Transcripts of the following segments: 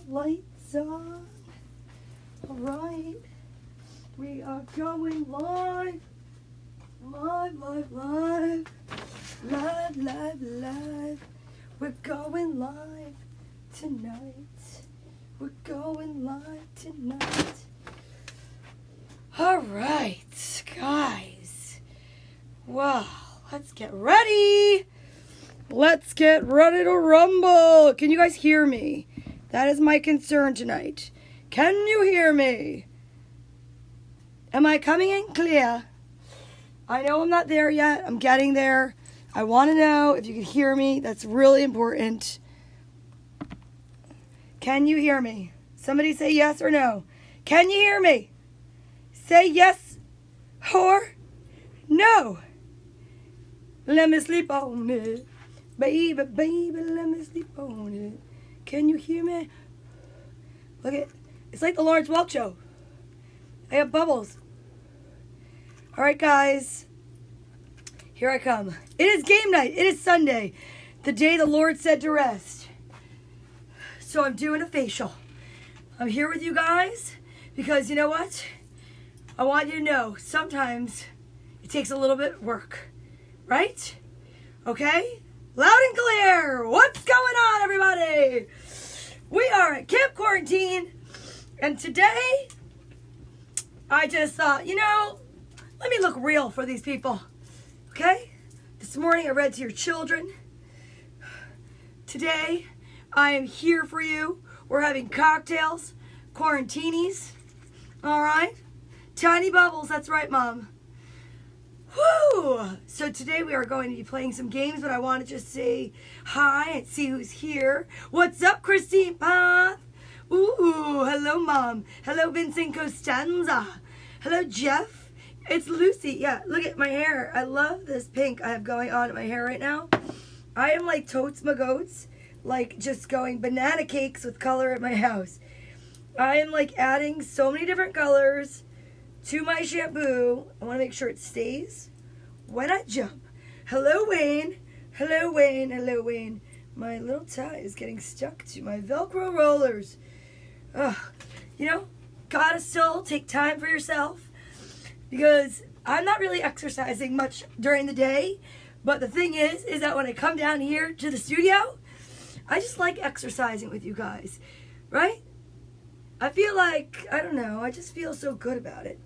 lights on. All right. We are going live. Live. We're going live tonight. We're going live tonight. All right, guys. Well, let's get ready. Let's get ready to rumble. Can you guys hear me? That is my concern tonight. Can you hear me? Am I coming in clear? I know I'm not there yet. I'm getting there. I want to know if you can hear me. That's really important. Can you hear me? Somebody say yes or no. Can you hear me? Say yes or no. Let me sleep on it. Baby, let me sleep on it. Can you hear me? Look at, it's like the Lawrence Welk show. I have bubbles. All right, guys. Here I come. It is game night. It is Sunday, the day the Lord said to rest. So I'm doing a facial. I'm here with you guys because you know what? I want you to know sometimes it takes a little bit of work, right? Okay? Loud and clear. What's going on, everybody? We are at Camp Quarantine, and today I just thought, let me look real for these people. Okay? This morning I read to your children. Today I am here for you. We're having cocktails, quarantinis. All right? Tiny bubbles, that's right, Mom. Woo! So today we are going to be playing some games, but I want to just say hi and see who's here. What's up, Christine Path? Ooh, hello, Mom. Hello, Vincent Costanza. Hello, Jeff. It's Lucy. Yeah, look at my hair. I love this pink I have going on in my hair right now. I am like totes my goats, like just going banana cakes with color at my house. I am like adding so many different colors to my shampoo. I want to make sure it stays when I jump. Hello, Wayne. Hello, Wayne. Hello, Wayne. My little tie is getting stuck to my Velcro rollers. Ugh. Gotta still take time for yourself. Because I'm not really exercising much during the day. But the thing is that when I come down here to the studio, I just like exercising with you guys. Right? I feel like, I don't know, I just feel so good about it.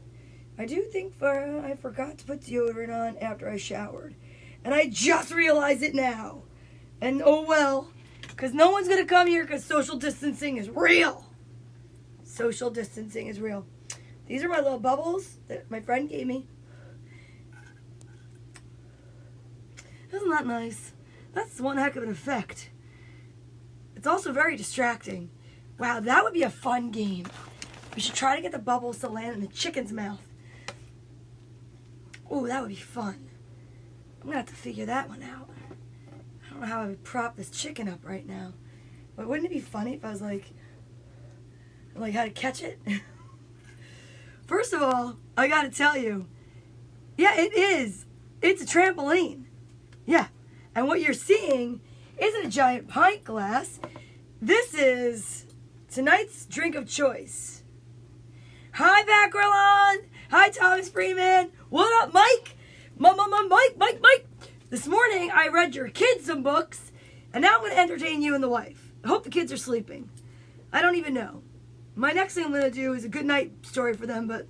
I do think I forgot to put deodorant on after I showered. And I just realized it now. And oh well. Because no one's going to come here because social distancing is real. Social distancing is real. These are my little bubbles that my friend gave me. Isn't that nice? That's one heck of an effect. It's also very distracting. Wow, that would be a fun game. We should try to get the bubbles to land in the chicken's mouth. Oh, that would be fun. I'm going to have to figure that one out. I don't know how I would prop this chicken up right now. But wouldn't it be funny if I was like how to catch it? First of all, I gotta tell you, yeah, it is. It's a trampoline. Yeah. And what you're seeing isn't a giant pint glass. This is tonight's drink of choice. Hi, Backrelon. Hi, Thomas Freeman. What up, Mike? Mike. This morning, I read your kids some books, and now I'm going to entertain you and the wife. I hope the kids are sleeping. I don't even know. My next thing I'm going to do is a good night story for them, but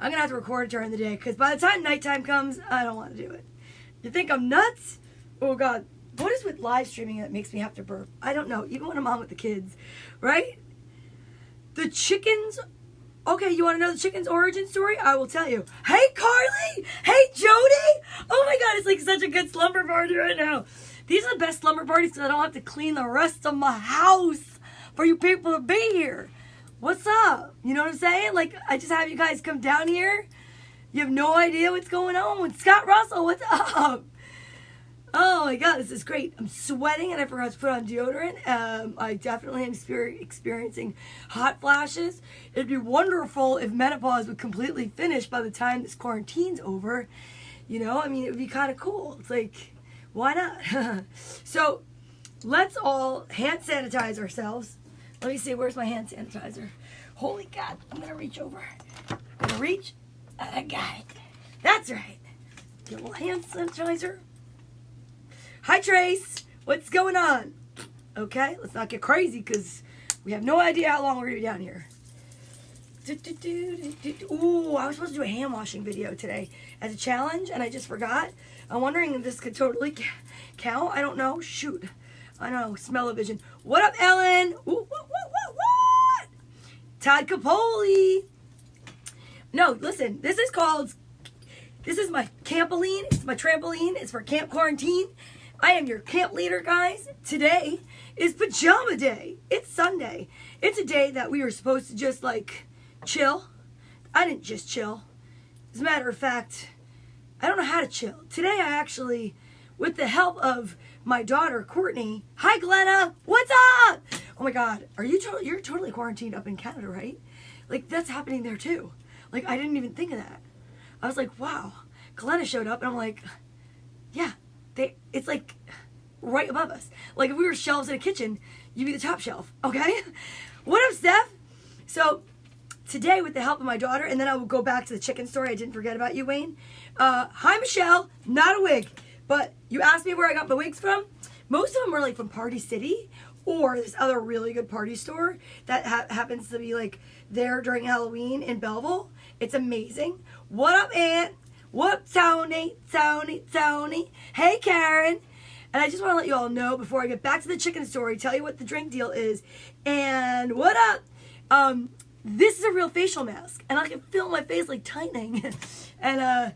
I'm going to have to record it during the day because by the time nighttime comes, I don't want to do it. You think I'm nuts? Oh, God. What is with live streaming that makes me have to burp? I don't know. Even when I'm on with the kids, right? The chickens. Okay, you want to know the chicken's origin story? I will tell you. Hey, Carly. Hey, Jody. Oh, my God. It's like such a good slumber party right now. These are the best slumber parties because I don't have to clean the rest of my house for you people to be here. What's up? You know what I'm saying? Like, I just have you guys come down here. You have no idea what's going on. Scott Russell, what's up? Oh my God, this is great. I'm sweating and I forgot to put on deodorant. I definitely am experiencing hot flashes. It'd be wonderful if menopause would completely finish by the time this quarantine's over. It would be kind of cool. It's like, why not? So, let's all hand sanitize ourselves. Let me see, where's my hand sanitizer? Holy God, I'm gonna reach over. I'm gonna reach. I got it. That's right. Get a little hand sanitizer. Hi, Trace. What's going on? Okay, let's not get crazy because we have no idea how long we're gonna be down here. Ooh, I was supposed to do a hand washing video today as a challenge, and I just forgot. I'm wondering if this could totally count. I don't know. Shoot. I know. Smell-o-vision. What up, Ellen? Ooh, what? Todd Capoli. No, listen. This is my campoline. It's my trampoline. It's for Camp Quarantine. I am your camp leader, guys. Today is pajama day. It's Sunday. It's a day that we were supposed to just, like, chill. I didn't just chill. As a matter of fact, I don't know how to chill. Today I actually, with the help of my daughter, Courtney. Hi, Glenna. What's up? Oh, my God. You're totally quarantined up in Canada, right? Like, that's happening there, too. Like, I didn't even think of that. I was like, wow. Glenna showed up, and I'm like, yeah. It's like right above us. Like if we were shelves in a kitchen, you'd be the top shelf, okay? What up, Steph? So today, with the help of my daughter, and then I will go back to the chicken story. I didn't forget about you, Wayne. Hi, Michelle. Not a wig, but you asked me where I got my wigs from. Most of them were like from Party City or this other really good party store that happens to be like there during Halloween in Belleville. It's amazing. What up, Aunt? What, Tony? Hey, Karen. And I just want to let you all know before I get back to the chicken story, tell you what the drink deal is. And what up? This is a real facial mask. And I can feel my face like tightening. And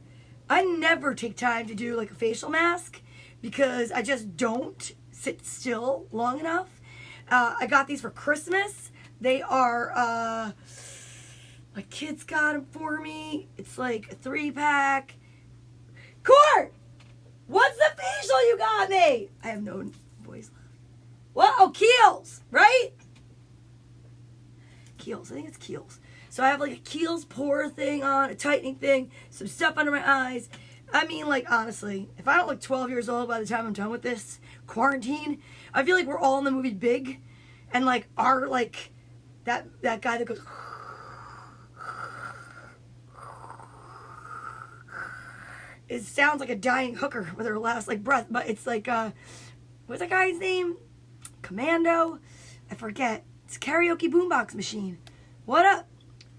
I never take time to do like a facial mask because I just don't sit still long enough. I got these for Christmas. They are... my kids got them for me. It's like a 3-pack. Court! What's the facial you got me? I have no voice left. What? Oh, Kiehl's, right? Kiehl's. I think it's Kiehl's. So I have like a Kiehl's pore thing on, a tightening thing, some stuff under my eyes. I mean, like, honestly, if I don't look 12 years old by the time I'm done with this quarantine, I feel like we're all in the movie Big. And, like, our, like, that guy that goes... It sounds like a dying hooker with her last like breath, but it's like what's that guy's name? Commando? I forget. It's a karaoke boombox machine. What up?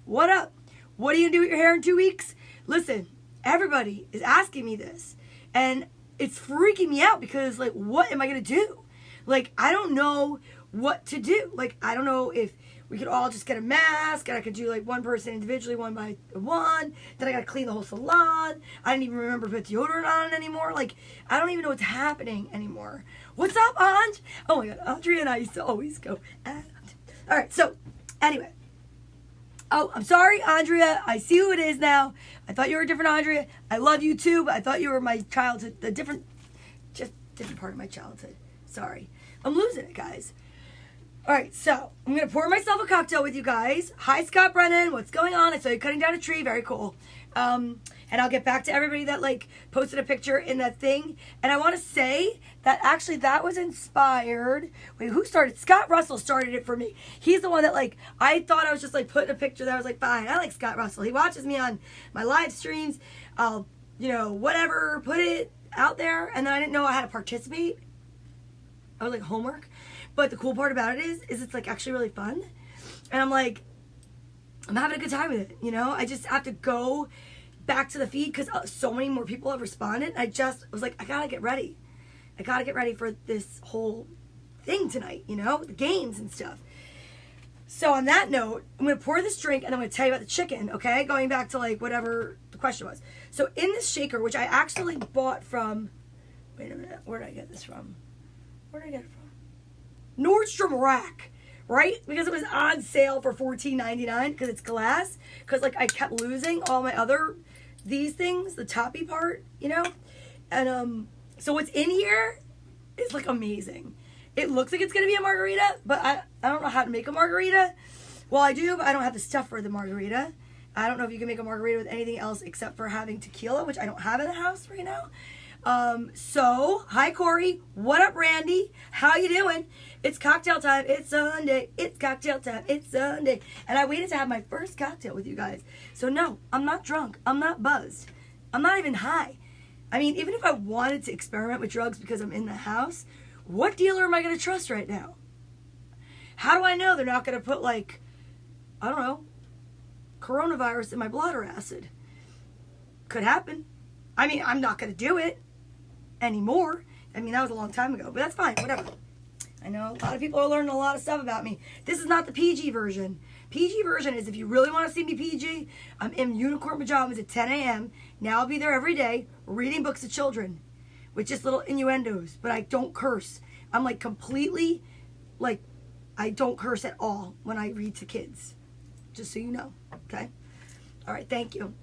What up? What are you gonna do with your hair in 2 weeks? Listen, everybody is asking me this, and it's freaking me out because like, what am I gonna do? Like, I don't know what to do. Like, I don't know if we could all just get a mask, and I could do like one person individually, one by one. Then I gotta clean the whole salon. I didn't even remember to put deodorant on anymore. Like, I don't even know what's happening anymore. What's up, Anj? Oh my God, Andrea and I used to always go at. All right, so anyway. Oh, I'm sorry, Andrea. I see who it is now. I thought you were a different Andrea. I love you too, but I thought you were my childhood, just different part of my childhood. Sorry. I'm losing it, guys. All right, so I'm going to pour myself a cocktail with you guys. Hi, Scott Brennan. What's going on? I saw you cutting down a tree. Very cool. And I'll get back to everybody that, like, posted a picture in that thing. And I want to say that actually that was inspired. Wait, who started? Scott Russell started it for me. He's the one that, like, I thought I was just, like, putting a picture there. I was like, fine, I like Scott Russell. He watches me on my live streams. I'll, whatever, put it out there. And then I didn't know I had to participate. I was like, homework. But the cool part about it is it's like actually really fun. And I'm like, I'm having a good time with it, I just have to go back to the feed because so many more people have responded. I was like, I gotta get ready. I gotta get ready for this whole thing tonight, the games and stuff. So on that note, I'm gonna pour this drink and I'm gonna tell you about the chicken, okay? Going back to like whatever the question was. So in this shaker, which I actually bought from, wait a minute, where did I get this from? Where did I get it from? Nordstrom Rack, right? Because it was on sale for $14.99 because it's glass. Because like I kept losing all my these things, the toppy part, And so what's in here is like amazing. It looks like it's gonna be a margarita, but I don't know how to make a margarita. Well, I do, but I don't have the stuff for the margarita. I don't know if you can make a margarita with anything else except for having tequila, which I don't have in the house right now. So, hi Corey. What up, Randy? How you doing? It's cocktail time. It's Sunday. It's cocktail time. It's Sunday. And I waited to have my first cocktail with you guys. So no, I'm not drunk. I'm not buzzed. I'm not even high. I mean, even if I wanted to experiment with drugs because I'm in the house, what dealer am I going to trust right now? How do I know they're not going to put, like, I don't know, coronavirus in my blood acid? Could happen. I mean, I'm not going to do it anymore. I mean, that was a long time ago, but that's fine. Whatever. I know a lot of people are learning a lot of stuff about me. This is not the PG version. PG version is if you really want to see me PG, I'm in unicorn pajamas at 10 a.m. Now I'll be there every day reading books to children with just little innuendos, but I don't curse. I'm like completely, like, I don't curse at all when I read to kids. Just so you know, okay? All right, thank you.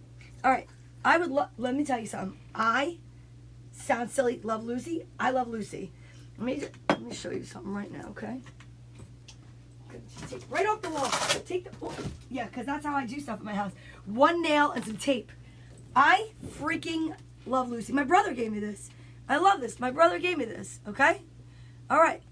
All right, let me tell you something. I sound silly, love Lucy. I love Lucy. Let me show you something right now, okay? Take right off the wall. Yeah, because that's how I do stuff in my house. One nail and some tape. I freaking love Lucy. My brother gave me this. I love this. My brother gave me this, okay? All right.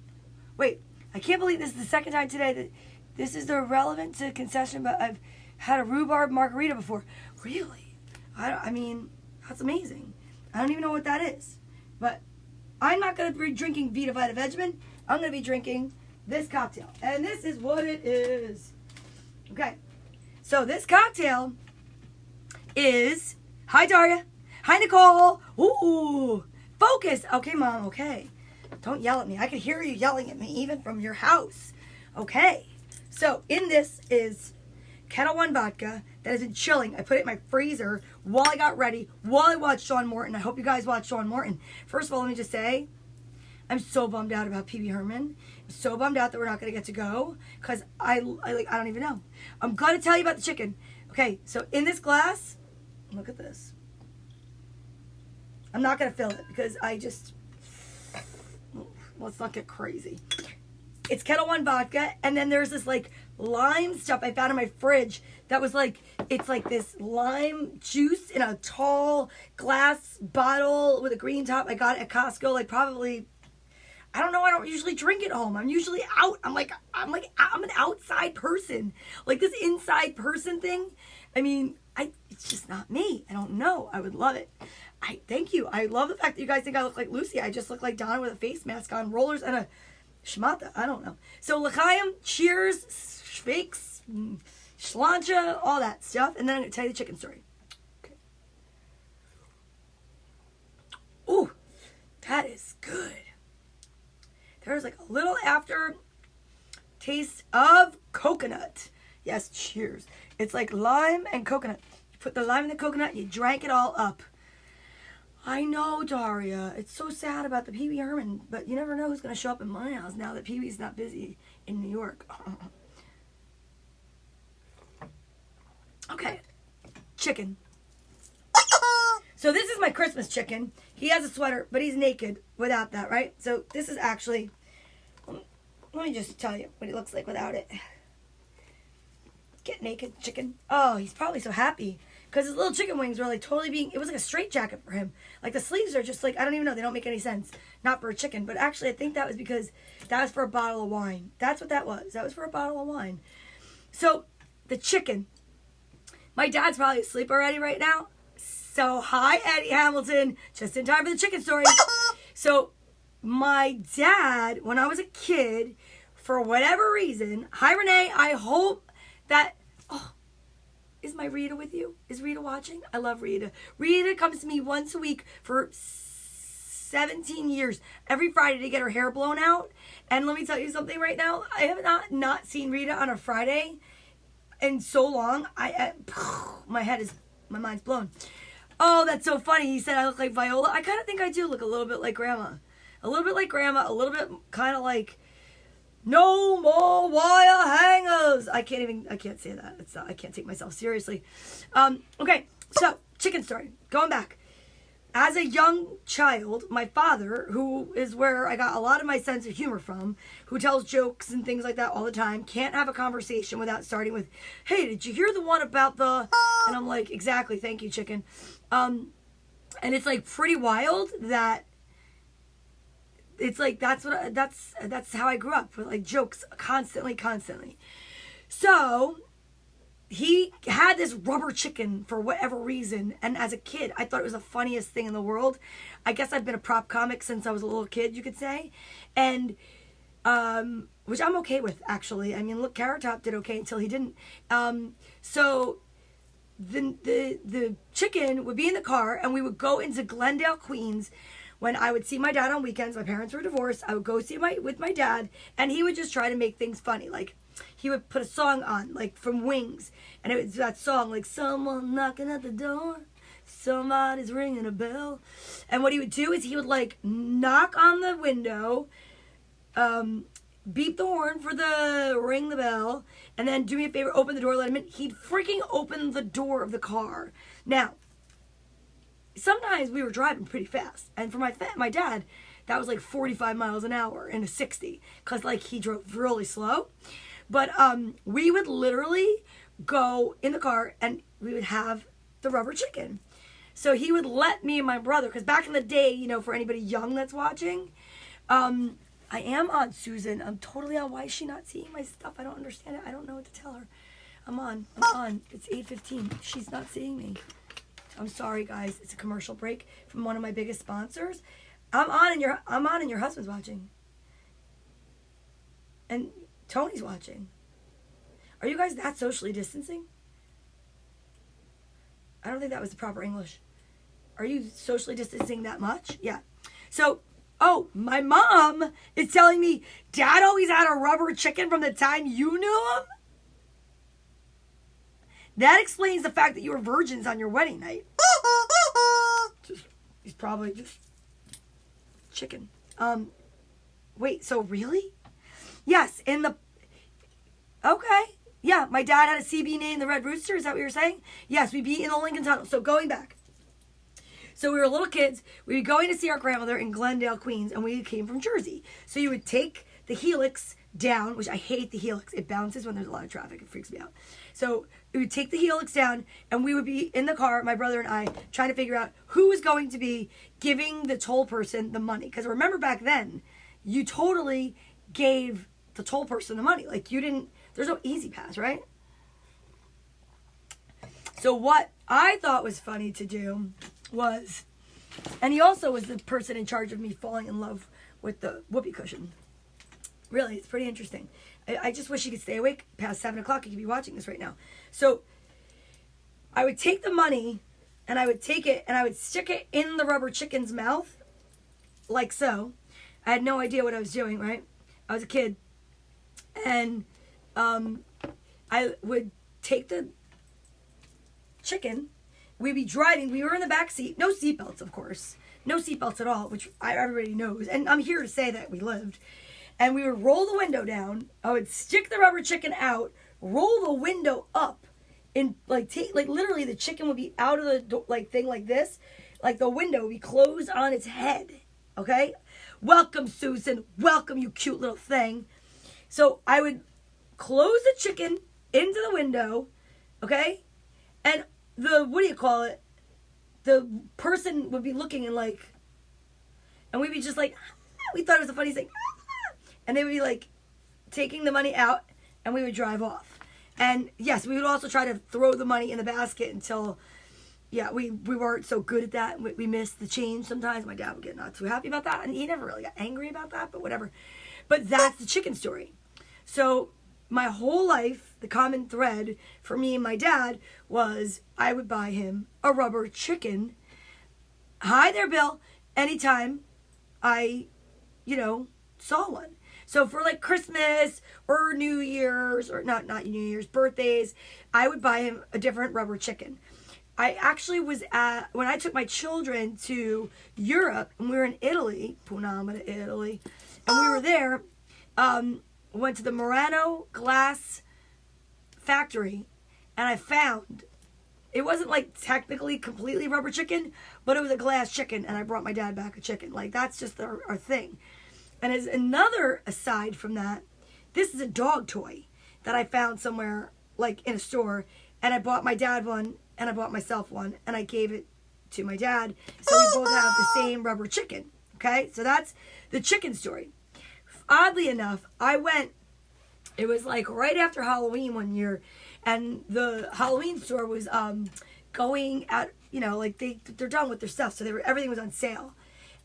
Wait, I can't believe this is the second time today that this is the relevant to concession, but I've had a rhubarb margarita before. Really? I mean, that's amazing. I don't even know what that is. But I'm not going to be drinking Vita Vita Vegemin. I'm going to be drinking this cocktail. And this is what it is. Okay. So this cocktail is... Hi, Daria. Hi, Nicole. Ooh. Focus. Okay, Mom. Okay. Don't yell at me. I can hear you yelling at me even from your house. Okay. So in this is Kettle One vodka that has been chilling. I put it in my freezer while I got ready, while I watched Sean Morton. I hope you guys watched Sean Morton. First of all, let me just say, I'm so bummed out about Pee Wee Herman. I'm so bummed out that we're not going to get to go because I don't even know. I'm going to tell you about the chicken. Okay, so in this glass, look at this. I'm not going to fill it because let's not get crazy. It's Kettle One vodka, and then there's this like lime stuff I found in my fridge that was like, it's like this lime juice in a tall glass bottle with a green top. I got it at Costco, like probably, I don't know, I don't usually drink at home. I'm usually out. I'm an outside person. Like this inside person thing, I mean, it's just not me. I don't know. I would love it. Thank you. I love the fact that you guys think I look like Lucy. I just look like Donna with a face mask on, rollers, and a schmata. I don't know. So, l'chaim, cheers, shvakes, shlancha, all that stuff. And then I'm going to tell you the chicken story. Okay. Ooh, that is good. There's like a little after taste of coconut. Yes, cheers. It's like lime and coconut. You put the lime in the coconut and you drank it all up. I know, Daria. It's so sad about the Pee Wee Herman, but you never know who's going to show up in my house now that Pee Wee's not busy in New York. Okay. Chicken. So this is my Christmas chicken. He has a sweater, but he's naked without that, right? So this is actually... Let me just tell you what he looks like without it. Get naked chicken. Oh, he's probably so happy. Because his little chicken wings were like totally being... It was like a straight jacket for him. Like the sleeves are just like... I don't even know. They don't make any sense. Not for a chicken. But actually I think that was because that was for a bottle of wine. That's what that was. That was for a bottle of wine. So the chicken. My dad's probably asleep already right now. So hi Eddie Hamilton. Just in time for the chicken story. So my dad, when I was a kid, for whatever reason... Hi Renee. I hope that... Oh, is my Rita with you? Is Rita watching? I love Rita. Rita comes to me once a week for 17 years, every Friday to get her hair blown out. And let me tell you something right now. I have not seen Rita on a Friday in so long. My mind's blown. Oh, that's so funny. He said I look like Viola. I kind of think I do look a little bit like Grandma. A little bit like Grandma. A little bit kind of like... No more wire hangers. I can't say that. I can't take myself seriously. Okay, so chicken story. Going back. As a young child, my father, who is where I got a lot of my sense of humor from, who tells jokes and things like that all the time, can't have a conversation without starting with, hey, did you hear the one about the... And I'm like, exactly, thank you, chicken. And it's like pretty wild that it's like that's how I grew up with like jokes constantly. So he had this rubber chicken for whatever reason, and as a kid I thought it was the funniest thing in the world. I guess I've been a prop comic since I was a little kid, you could say, and which I'm okay with, actually. I mean, look, Carrot Top did okay until he didn't. So the chicken would be in the car, and we would go into Glendale, Queens. When I would see my dad on weekends, my parents were divorced, I would go with my dad, and he would just try to make things funny. Like, he would put a song on, like, from Wings, and it was that song, like, someone knocking at the door, somebody's ringing a bell. And what he would do is he would, like, knock on the window, beep the horn for the ring the bell, and then do me a favor, open the door, let him in. He'd freaking open the door of the car. Now, sometimes we were driving pretty fast, and for my dad, that was like 45 miles an hour in a 60, because like he drove really slow. But we would literally go in the car and we would have the rubber chicken. So he would let me and my brother, because back in the day, you know, for anybody young that's watching, I am on, Susan. I'm totally on. Why is she not seeing my stuff? I don't understand it. I don't know what to tell her. I'm on. It's 8:15. She's not seeing me. I'm sorry, guys. It's a commercial break from one of my biggest sponsors. I'm on, and your husband's watching, and Tony's watching. Are you guys that socially distancing? I don't think that was the proper English. Are you socially distancing that much? Yeah. So, my mom is telling me Dad always had a rubber chicken from the time you knew him. That explains the fact that you were virgins on your wedding night. He's probably just chicken. Wait, so really? Yes, okay. Yeah, my dad had a CB named the Red Rooster. Is that what you're saying? Yes, we'd be in the Lincoln Tunnel. So going back. So we were little kids. We were going to see our grandmother in Glendale, Queens, and we came from Jersey. So you would take the helix down, which I hate the helix. It bounces when there's a lot of traffic. It freaks me out. So we would take the helix down, and we would be in the car, my brother and I, trying to figure out who was going to be giving the toll person the money. Because remember back then, you totally gave the toll person the money. Like, you didn't, there's no easy pass, right? So what I thought was funny to do was, and he also was the person in charge of me falling in love with the whoopee cushion. Really, it's pretty interesting. I just wish he could stay awake past 7 o'clock. He could be watching this right now. So I would take the money, and I would take it, and I would stick it in the rubber chicken's mouth, like so. I had no idea what I was doing, right? I was a kid. And I would take the chicken. We'd be driving. We were in the back seat. No seatbelts, of course. No seatbelts at all, which everybody knows. And I'm here to say that we lived. And we would roll the window down. I would stick the rubber chicken out, roll the window up, and literally the chicken would be out of the thing like this. Like the window would be closed on its head. Okay? Welcome, Susan. Welcome, you cute little thing. So I would close the chicken into the window, okay? And the person would be looking and we'd be just like, we thought it was the funniest thing. And they would be like taking the money out, and we would drive off. And yes, we would also try to throw the money in the basket until, we weren't so good at that. We missed the change sometimes. My dad would get not too happy about that, and he never really got angry about that, but whatever. But that's the chicken story. So my whole life, the common thread for me and my dad was I would buy him a rubber chicken. Hi there, Bill. Anytime I, saw one. So for like Christmas or New Year's, or not New Year's, birthdays, I would buy him a different rubber chicken. I actually was when I took my children to Europe, and we were in Italy, Punama, Italy, and we were there, went to the Murano glass factory, and I found, it wasn't like technically completely rubber chicken, but it was a glass chicken, and I brought my dad back a chicken. Like, that's just our thing. And as another aside from that, this is a dog toy that I found somewhere, like in a store, and I bought my dad one, and I bought myself one, and I gave it to my dad. So we both have the same rubber chicken. Okay, so that's the chicken story. Oddly enough, it was like right after Halloween one year, and the Halloween store was going at, like they're done with their stuff, so everything was on sale.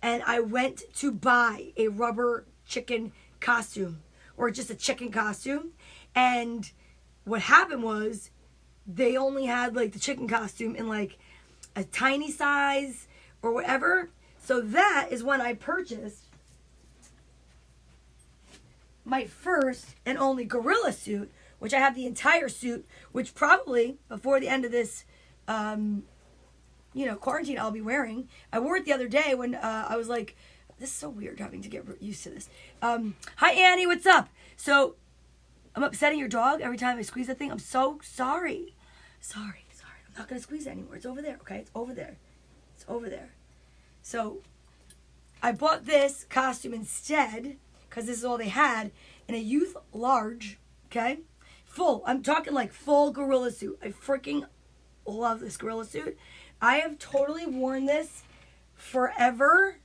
And I went to buy a rubber chicken costume, or just a chicken costume. And what happened was they only had like the chicken costume in like a tiny size or whatever. So that is when I purchased my first and only gorilla suit, which I have the entire suit, which probably before the end of this, quarantine I'll be wearing. I wore it the other day when I was like, this is so weird having to get used to this. Hi Annie, what's up? So I'm upsetting your dog every time I squeeze that thing. I'm so sorry. Sorry. I'm not going to squeeze it anymore. It's over there, okay? It's over there. So I bought this costume instead, because this is all they had, in a youth large, okay? Full. I'm talking like full gorilla suit. I freaking love this gorilla suit. I have totally worn this forever.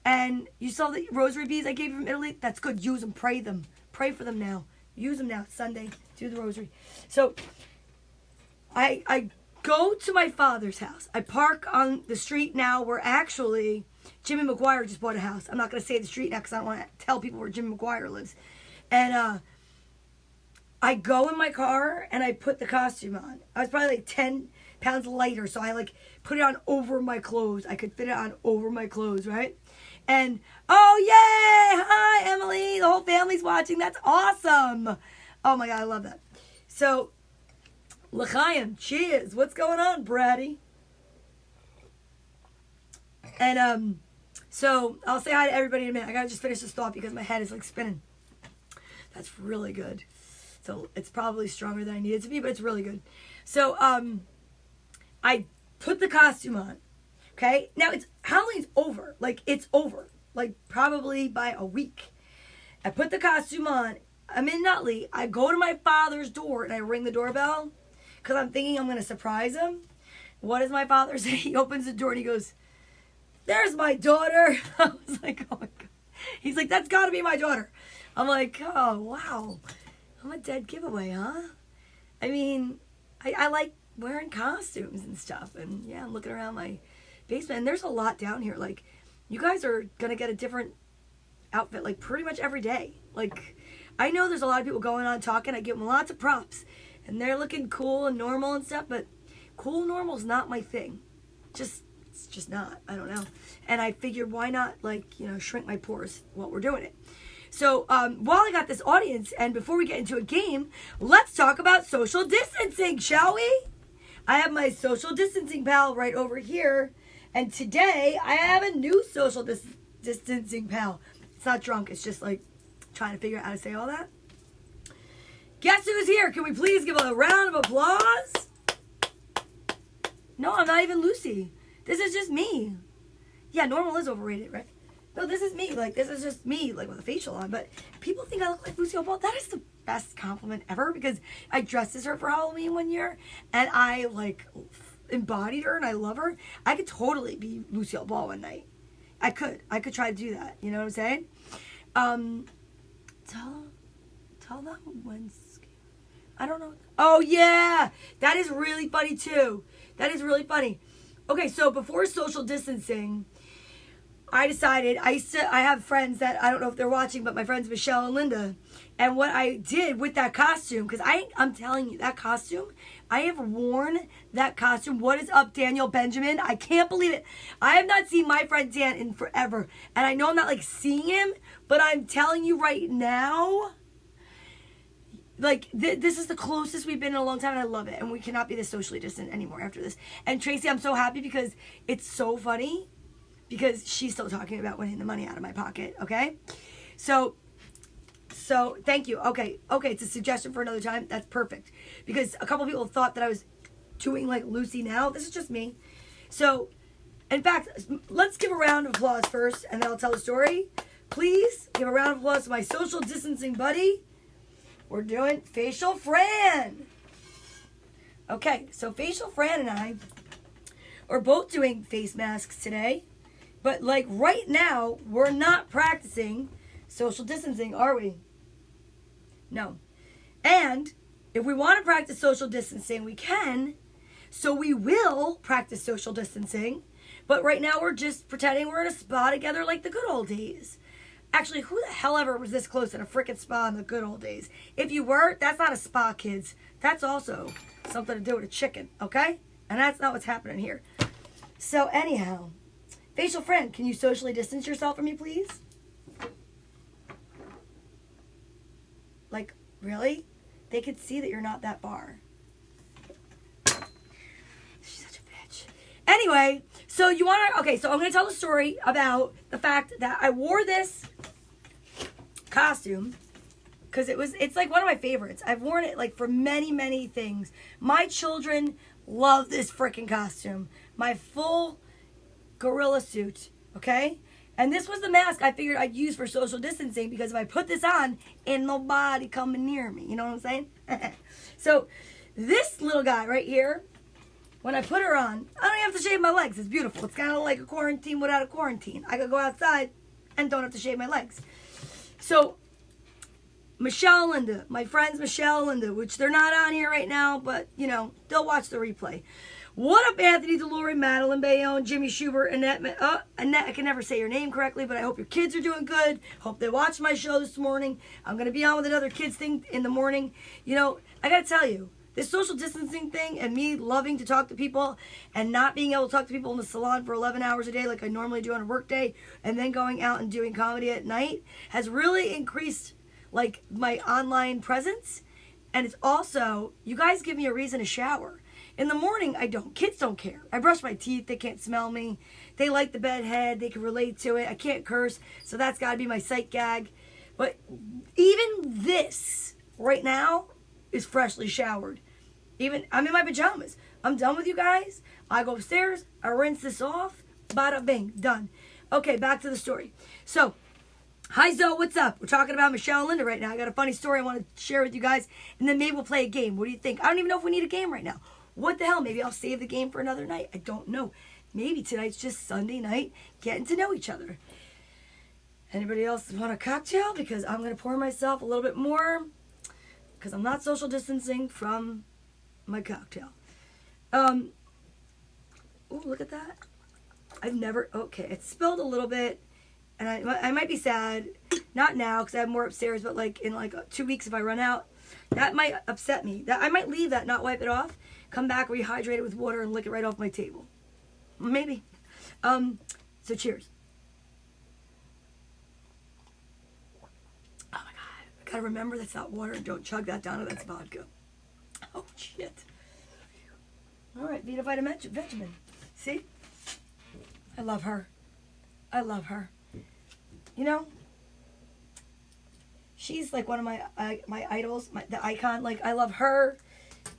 And you saw the rosary beads I gave you from Italy? That's good. Use them. Pray them. Pray for them now. Use them now. It's Sunday. Do the rosary. So I go to my father's house. I park on the street now where actually Jimmy McGuire just bought a house. I'm not going to say the street now because I don't want to tell people where Jimmy McGuire lives. And I go in my car and I put the costume on. I was probably like 10 pounds lighter, so I like put it on over my clothes. I could fit it on over my clothes, right? And, oh, yay! Hi, Emily! The whole family's watching. That's awesome! Oh, my God, I love that. So, l'chaim, cheers. What's going on, Braddy? And, so, I'll say hi to everybody in a minute. I gotta just finish this thought because my head is, like, spinning. That's really good. So, it's probably stronger than I need it to be, but it's really good. So, I put the costume on. Okay? Now, Halloween's over. Like, it's over. Like, probably by a week. I put the costume on. I'm in Nutley. I go to my father's door and I ring the doorbell because I'm thinking I'm going to surprise him. What does my father say? He opens the door and he goes, "There's my daughter." I was like, oh my God. He's like, "That's got to be my daughter." I'm like, oh, wow. I'm a dead giveaway, huh? I mean, I like wearing costumes and stuff. And yeah, I'm looking around my basement and there's a lot down here. Like, you guys are gonna get a different outfit like pretty much every day. Like, I know there's a lot of people going on talking. I give them lots of props and they're looking cool and normal and stuff, but cool normal's not my thing. It's just not. I don't know. And I figured, why not, like, shrink my pores while we're doing it. So while I got this audience, and before we get into a game, let's talk about social distancing, shall we? I have my social distancing pal right over here. And today, I have a new social distancing pal. It's not drunk. It's just, like, trying to figure out how to say all that. Guess who's here? Can we please give a round of applause? No, I'm not even Lucy. This is just me. Yeah, normal is overrated, right? No, this is me. Like, this is just me, like, with a facial on. But people think I look like Lucy Ball. That is the best compliment ever because I dressed as her for Halloween one year. And I, like, embodied her and I love her. I could totally be Lucille Ball one night. I could try to do that. You know what I'm saying? Tell them when. I don't know. Oh yeah, that is really funny too. That is really funny. Okay, so before social distancing, I decided I have friends that I don't know if they're watching, but my friends Michelle and Linda. And what I did with that costume, because I'm telling you, that costume, I have worn that costume. What is up, Daniel Benjamin? I can't believe it. I have not seen my friend Dan in forever. And I know I'm not like seeing him, but I'm telling you right now, like, this is the closest we've been in a long time, and I love it. And we cannot be this socially distant anymore after this. And Tracy, I'm so happy because it's so funny because she's still talking about winning the money out of my pocket, okay? So thank you. Okay, it's a suggestion for another time. That's perfect. Because a couple people thought that I was doing like Lucy now. This is just me. So, in fact, let's give a round of applause first, and then I'll tell the story. Please give a round of applause to my social distancing buddy. We're doing Facial Fran. Okay, so Facial Fran and I are both doing face masks today. But like right now, we're not practicing social distancing, are we? No. And if we want to practice social distancing, we can. So we will practice social distancing. But right now we're just pretending we're in a spa together like the good old days. Actually, who the hell ever was this close in a freaking spa in the good old days? If you were, that's not a spa, kids. That's also something to do with a chicken, okay? And that's not what's happening here. So anyhow, facial friend, can you socially distance yourself from me, please? Like, really? They could see that you're not that far. She's such a bitch. Anyway, so you want to... Okay, so I'm going to tell a story about the fact that I wore this costume because it's like one of my favorites. I've worn it like for many, many things. My children love this freaking costume. My full gorilla suit, okay? And this was the mask I figured I'd use for social distancing because if I put this on, ain't nobody coming near me. You know what I'm saying? So this little guy right here, when I put her on, I don't even have to shave my legs. It's beautiful. It's kind of like a quarantine without a quarantine. I could go outside and don't have to shave my legs. So Michelle and Linda, my friends Michelle and Linda, which they're not on here right now, but, you know, they'll watch the replay. What up, Anthony Delory, Madeline Bayonne, Jimmy Schubert, Annette, Annette, I can never say your name correctly, but I hope your kids are doing good. Hope they watched my show this morning. I'm going to be on with another kids thing in the morning. You know, I got to tell you, this social distancing thing and me loving to talk to people and not being able to talk to people in the salon for 11 hours a day like I normally do on a work day and then going out and doing comedy at night has really increased, like, my online presence. And it's also, you guys give me a reason to shower. In the morning, I don't. Kids don't care. I brush my teeth. They can't smell me. They like the bed head. They can relate to it. I can't curse, so that's got to be my sight gag. But even this, right now, is freshly showered. Even, I'm in my pajamas. I'm done with you guys. I go upstairs. I rinse this off. Bada bing. Done. Okay, back to the story. So, hi Zoe, what's up? We're talking about Michelle and Linda right now. I got a funny story I want to share with you guys, and then maybe we'll play a game. What do you think? I don't even know if we need a game right now. What the hell? Maybe I'll save the game for another night. I don't know. Maybe tonight's just Sunday night, getting to know each other. Anybody else want a cocktail? Because I'm going to pour myself a little bit more, because I'm not social distancing from my cocktail. Oh, look at that. I've never, okay, it spilled a little bit, and I might be sad, not now, because I have more upstairs, but like in like 2 weeks if I run out, that might upset me. That I might leave that, not wipe it off, come back, rehydrate it with water, and lick it right off my table. Maybe. So cheers. Oh my God. I gotta remember that's not water. Don't chug that down, that's vodka. Oh shit. All right, Vita Vitamin. See? I love her. I love her. You know, she's like one of my idols, the icon. Like, I love her.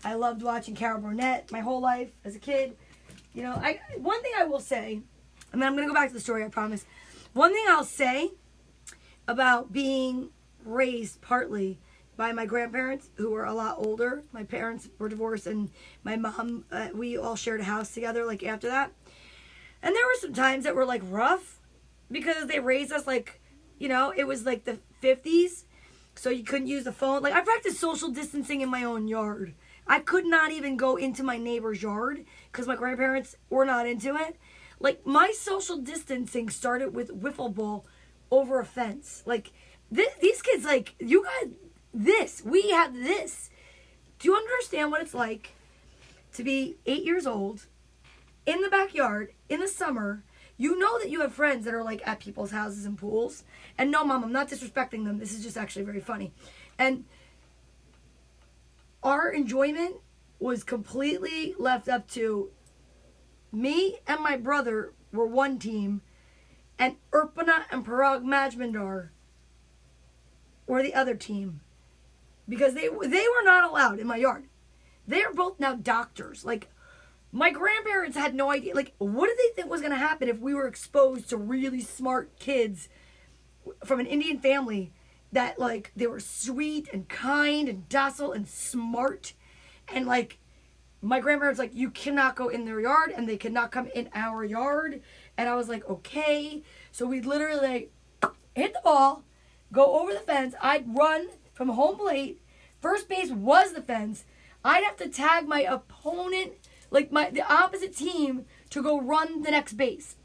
I loved watching Carol Burnett my whole life as a kid. You know, one thing I will say, and then I'm going to go back to the story, I promise. One thing I'll say about being raised partly by my grandparents, who were a lot older. My parents were divorced, and my mom, we all shared a house together, like, after that. And there were some times that were, like, rough, because they raised us, like, you know, it was, like, the 50s, so you couldn't use the phone. Like, I practiced social distancing in my own yard. I could not even go into my neighbor's yard, because my grandparents were not into it. Like, my social distancing started with wiffle ball over a fence. Like, these kids, like, you got this. We have this. Do you understand what it's like to be 8 years old, in the backyard, in the summer? You know that you have friends that are, like, at people's houses and pools. And no, Mom, I'm not disrespecting them. This is just actually very funny. And our enjoyment was completely left up to me and my brother were one team, and Urpana and Parag Majmandar were the other team, because they were not allowed in my yard. They are both now doctors. Like, my grandparents had no idea. Like, what did they think was going to happen if we were exposed to really smart kids from an Indian family that, like, they were sweet and kind and docile and smart, and, like, my grandparents like, you cannot go in their yard and they cannot come in our yard. And I was like, okay. So we'd literally like hit the ball, go over the fence. I'd run from home plate. First base was the fence. I'd have to tag my opponent, like the opposite team, to go run the next base.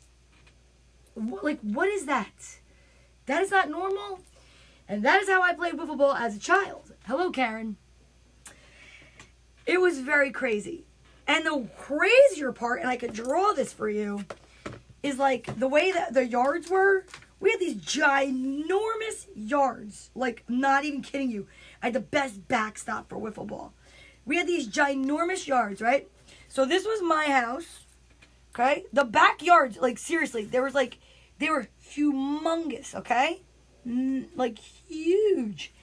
Like, what is that? That is not normal. And that is how I played wiffle ball as a child. Hello, Karen. It was very crazy. And the crazier part, and I could draw this for you, is like the way that the yards were. We had these ginormous yards. Like, not even kidding you. I had the best backstop for wiffle ball. We had these ginormous yards, right? So this was my house, okay? The backyards, like, seriously, they were humongous, okay? Like, huge.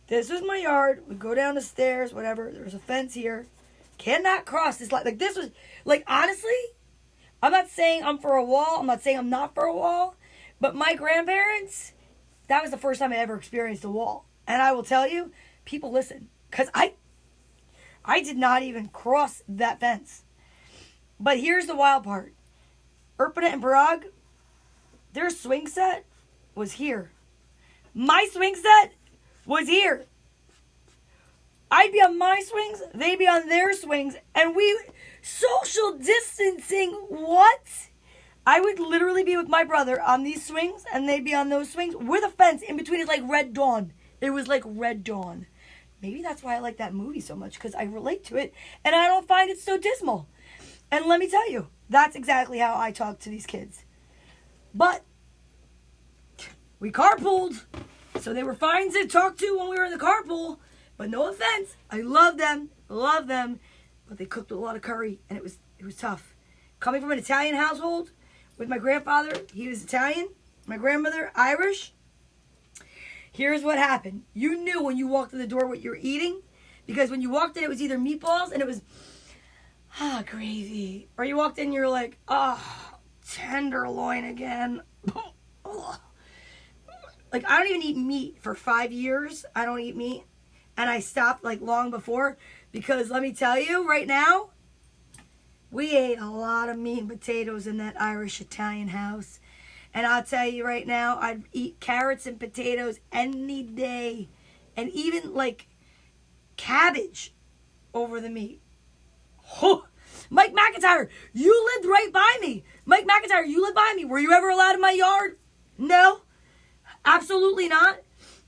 This was my yard. We go down the stairs, whatever. There's a fence here. Cannot cross this line. Like, this was, like, honestly, I'm not saying I'm for a wall. I'm not saying I'm not for a wall. But my grandparents, that was the first time I ever experienced a wall. And I will tell you, people listen. Because I did not even cross that fence. But here's the wild part. Erpina and Parag, their swing set was here. My swing set was here. I'd be on my swings, they'd be on their swings, and we social distancing, what? I would literally be with my brother on these swings, and they'd be on those swings with a fence in between. It's like Red Dawn. It was like Red Dawn. Maybe that's why I like that movie so much, because I relate to it, and I don't find it so dismal. And let me tell you, that's exactly how I talk to these kids. But we carpooled, so they were fine to talk to when we were in the carpool. But no offense, I love them, but they cooked a lot of curry, and it was tough. Coming from an Italian household with my grandfather, he was Italian, my grandmother Irish. Here's what happened. You knew when you walked in the door what you were eating, because when you walked in, it was either meatballs and it was gravy, or you walked in, you're like, tenderloin again. Like, I don't even eat meat for 5 years. I don't eat meat. And I stopped like long before, because let me tell you right now, we ate a lot of meat and potatoes in that Irish Italian house. And I'll tell you right now, I'd eat carrots and potatoes any day. And even like cabbage over the meat. Oh, Mike McIntyre, you lived right by me. Mike McIntyre, you lived by me. Were you ever allowed in my yard? No, absolutely not.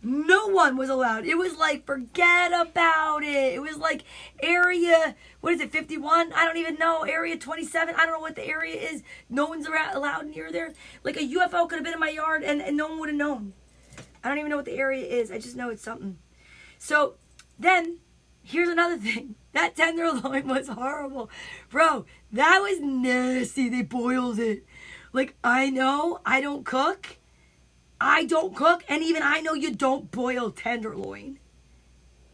No one was allowed. It was like, forget about it. It was like area, 51? I don't even know. Area 27? I don't know what the area is. No one's allowed near there. Like, a UFO could have been in my yard and no one would have known. I don't even know what the area is. I just know it's something. So then, here's another thing. That tenderloin was horrible. Bro, that was nasty. They boiled it. Like, I know I don't cook. And even I know you don't boil tenderloin.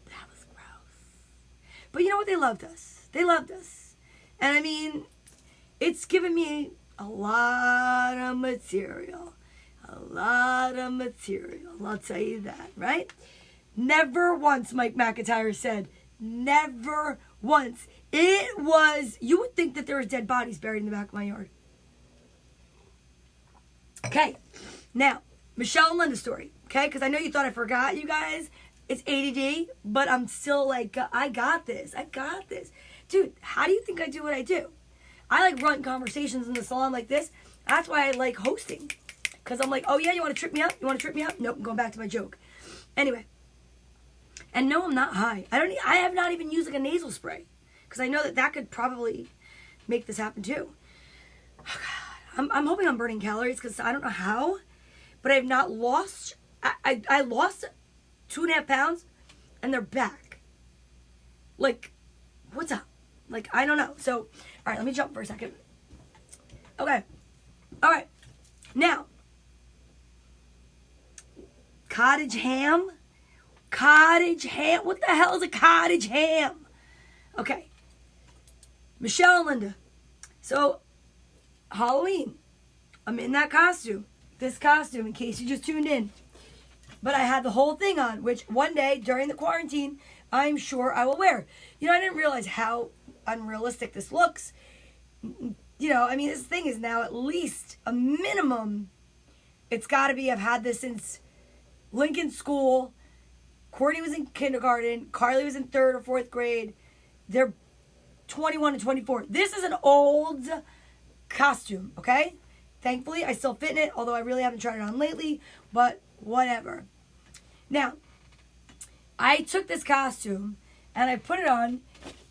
That was gross. But you know what? They loved us. And I mean, it's given me a lot of material. I'll tell you that, right? Never once, Mike McIntyre said, never once. It was, you would think that there was dead bodies buried in the back of my yard. Okay, now, Michelle and Linda's story, okay? Because I know you thought I forgot, you guys. It's ADD, but I'm still like, I got this. Dude, how do you think I do what I do? I like run conversations in the salon like this. That's why I like hosting. Because I'm like, oh yeah, you want to trip me up? Nope, I'm going back to my joke. Anyway. And no, I'm not high. I have not even used like a nasal spray. Because I know that could probably make this happen too. Oh God. I'm hoping I'm burning calories, because I don't know how. But I've not lost, I lost 2.5 pounds, and they're back. Like, what's up? Like, I don't know. So, all right, let me jump for a second. Okay. All right. Now, cottage ham? What the hell is a cottage ham? Okay. Michelle and Linda. So, Halloween. I'm in that costume. This costume, in case you just tuned in. But I had the whole thing on, which one day during the quarantine, I'm sure I will wear. You know, I didn't realize how unrealistic this looks. I mean, this thing is now at least a minimum. It's got to be, I've had this since Lincoln School. Courtney was in kindergarten. Carly was in 3rd or 4th grade. They're 21 and 24. This is an old costume, okay? Thankfully, I still fit in it, although I really haven't tried it on lately, but whatever. Now, I took this costume and I put it on,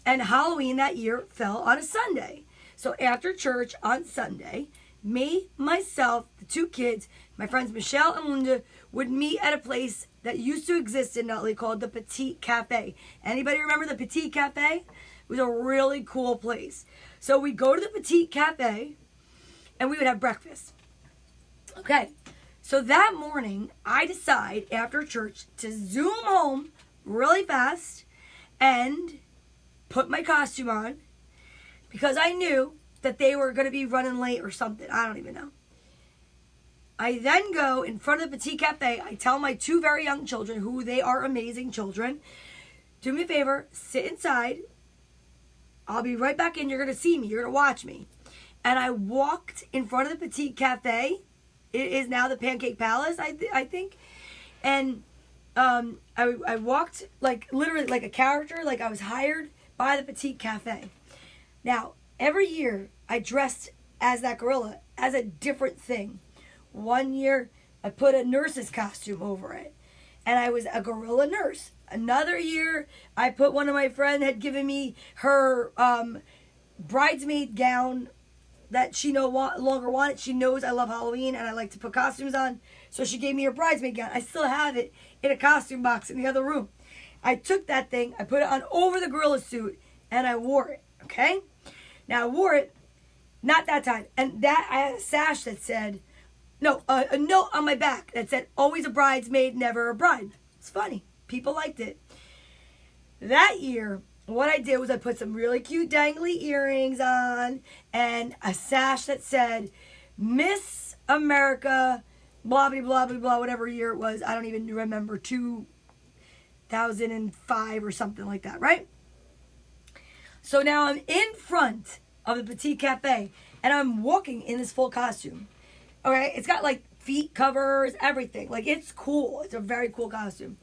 and Halloween that year fell on a Sunday. So after church on Sunday, me, myself, the 2 kids, my friends Michelle and Linda would meet at a place that used to exist in Nutley called the Petite Cafe. Anybody remember the Petite Cafe? It was a really cool place. So we go to the Petite Cafe and we would have breakfast. Okay, so that morning I decide after church to zoom home really fast and put my costume on, because I knew that they were going to be running late or something. I don't even know. I then go in front of the Petite Cafe. I tell my 2 very young children, who they are amazing children, do me a favor, sit inside. I'll be right back in. You're going to see me. You're going to watch me. And I walked in front of the Petite Cafe. It is now the Pancake Palace, I think. And I walked literally like a character, like I was hired by the Petite Cafe. Now, every year I dressed as that gorilla, as a different thing. One year I put a nurse's costume over it, and I was a gorilla nurse. Another year I put, one of my friends had given me her bridesmaid gown that she no longer wanted. She knows I love Halloween and I like to put costumes on, so she gave me her bridesmaid gown. I still have it in a costume box in the other room. I took that thing, I put it on over the gorilla suit, and I wore it, okay? Now, I wore it, not that time, and that I had a sash that said, a note on my back that said, always a bridesmaid, never a bride. It's funny. People liked it. That year, what I did was I put some really cute dangly earrings on and a sash that said, Miss America, blah, blah, blah, blah, blah, whatever year it was. I don't even remember, 2005 or something like that, right? So now I'm in front of the Petite Cafe, and I'm walking in this full costume. Okay, it's got like feet covers, everything. Like, it's cool. It's a very cool costume.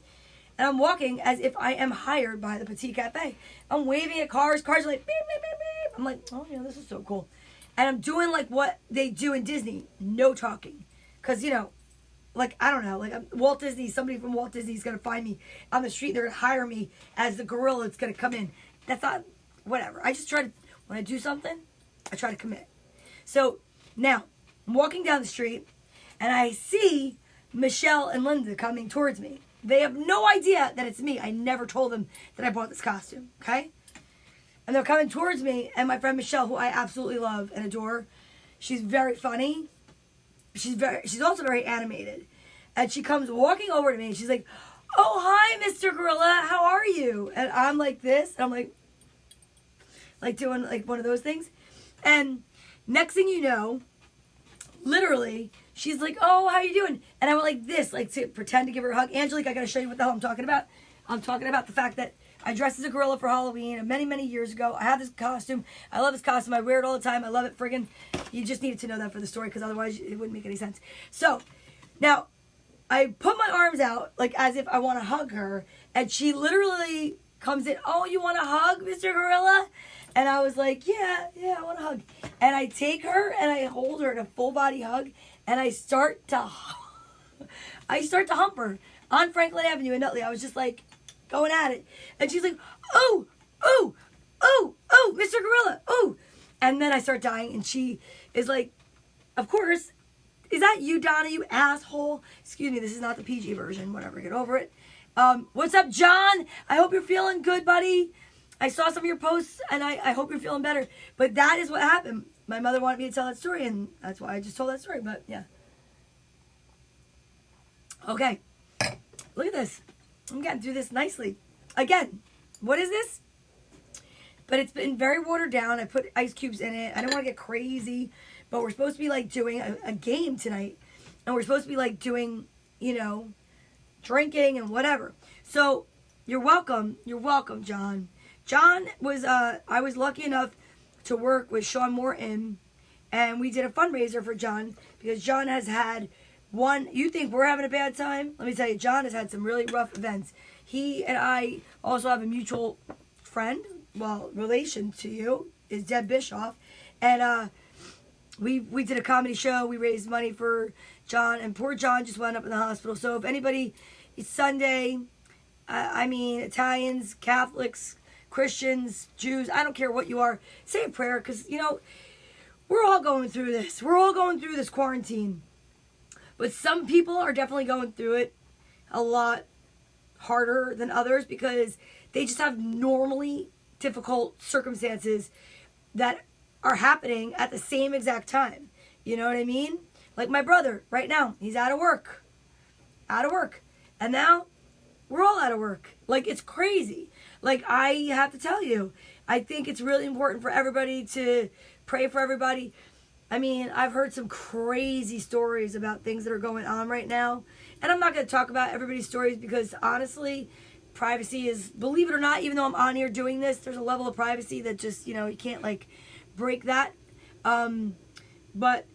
And I'm walking as if I am hired by the Petite Cafe. I'm waving at cars. Cars are like, beep, beep, beep, beep. I'm like, oh, this is so cool. And I'm doing like what they do in Disney. No talking. Because, I don't know. Like, Walt Disney, somebody from Walt Disney is going to find me on the street. They're going to hire me as the gorilla that's going to come in. That's not, whatever. I just try to, when I do something, I try to commit. So, now, I'm walking down the street, and I see Michelle and Linda coming towards me. They have no idea that it's me. I never told them that I bought this costume, okay? And they're coming towards me, and my friend Michelle, who I absolutely love and adore, she's very funny. She's also very animated. And she comes walking over to me, and she's like, oh, hi, Mr. Gorilla. How are you? And I'm like this, and I'm like doing like one of those things. And next thing you know, literally, she's like, oh, how you doing? And I went like this, like to pretend to give her a hug. Angelique, I got to show you what the hell I'm talking about. I'm talking about the fact that I dressed as a gorilla for Halloween many, many years ago. I have this costume. I love this costume. I wear it all the time. I love it friggin'. You just needed to know that for the story, because otherwise it wouldn't make any sense. So, now, I put my arms out, like as if I want to hug her. And she literally comes in, oh, you want a hug, Mr. Gorilla? And I was like, yeah, I want a hug. And I take her and I hold her in a full body hug. And I start to hump her on Franklin Avenue in Nutley. I was just like going at it. And she's like, oh, Mr. Gorilla, oh. And then I start dying, and she is like, of course, is that you, Donna, you asshole? Excuse me, this is not the PG version. Whatever, get over it. What's up, John? I hope you're feeling good, buddy. I saw some of your posts, and I hope you're feeling better. But that is what happened. My mother wanted me to tell that story, and that's why I just told that story. But, yeah. Okay. Look at this. I'm getting through this nicely. Again, what is this? But it's been very watered down. I put ice cubes in it. I don't want to get crazy. But we're supposed to be, like, doing a game tonight. And we're supposed to be, like, doing, drinking and whatever. So, you're welcome. You're welcome, John. John was, I was lucky enough to work with Sean Morton, and we did a fundraiser for John because John has had one. You think we're having a bad time? Let me tell you, John has had some really rough events. He and I also have a mutual friend, well, relation to you, is Deb Bischoff, and we did a comedy show. We raised money for John, and poor John just wound up in the hospital. So if anybody, it's Sunday. I mean, Italians, Catholics, Christians, Jews, I don't care what you are, say a prayer, because, you know, we're all going through this. We're all going through this quarantine. But some people are definitely going through it a lot harder than others because they just have normally difficult circumstances that are happening at the same exact time. You know what I mean? Like my brother, right now, he's out of work. Out of work. And now, we're all out of work. Like, it's crazy. Like, I have to tell you, I think it's really important for everybody to pray for everybody. I mean, I've heard some crazy stories about things that are going on right now. And I'm not going to talk about everybody's stories because, honestly, privacy is, believe it or not, even though I'm on here doing this, there's a level of privacy that just, you know, you can't, like, break that. But,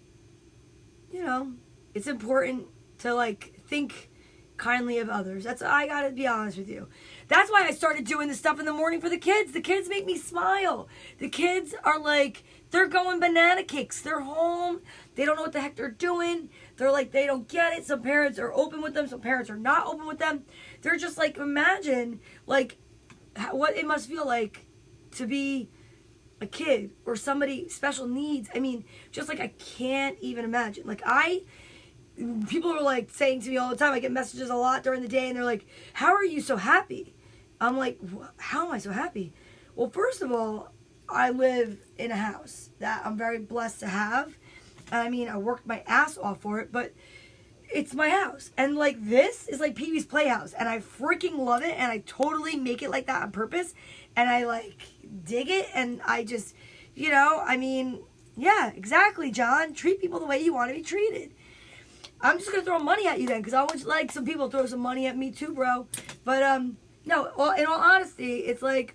you know, it's important to, like, think kindly of others. I gotta be honest with you. That's why I started doing this stuff in the morning for the kids. The kids make me smile. The kids are like, they're going banana cakes. They're home. They don't know what the heck they're doing. They're like, they don't get it. Some parents are open with them. Some parents are not open with them. They're just like, imagine like what it must feel like to be a kid or somebody special needs. I mean, just like I can't even imagine. Like people are like saying to me all the time, I get messages a lot during the day and they're like, how are you so happy? I'm like, how am I so happy? Well, first of all, I live in a house that I'm very blessed to have. I mean, I worked my ass off for it, but it's my house. And like this is like Pee-wee's Playhouse and I freaking love it and I totally make it like that on purpose and I like dig it and I just, you know, I mean, yeah, exactly, John. Treat people the way you want to be treated. I'm just going to throw money at you then, because I want like some people to throw some money at me too, bro. But, no, in all honesty, it's like,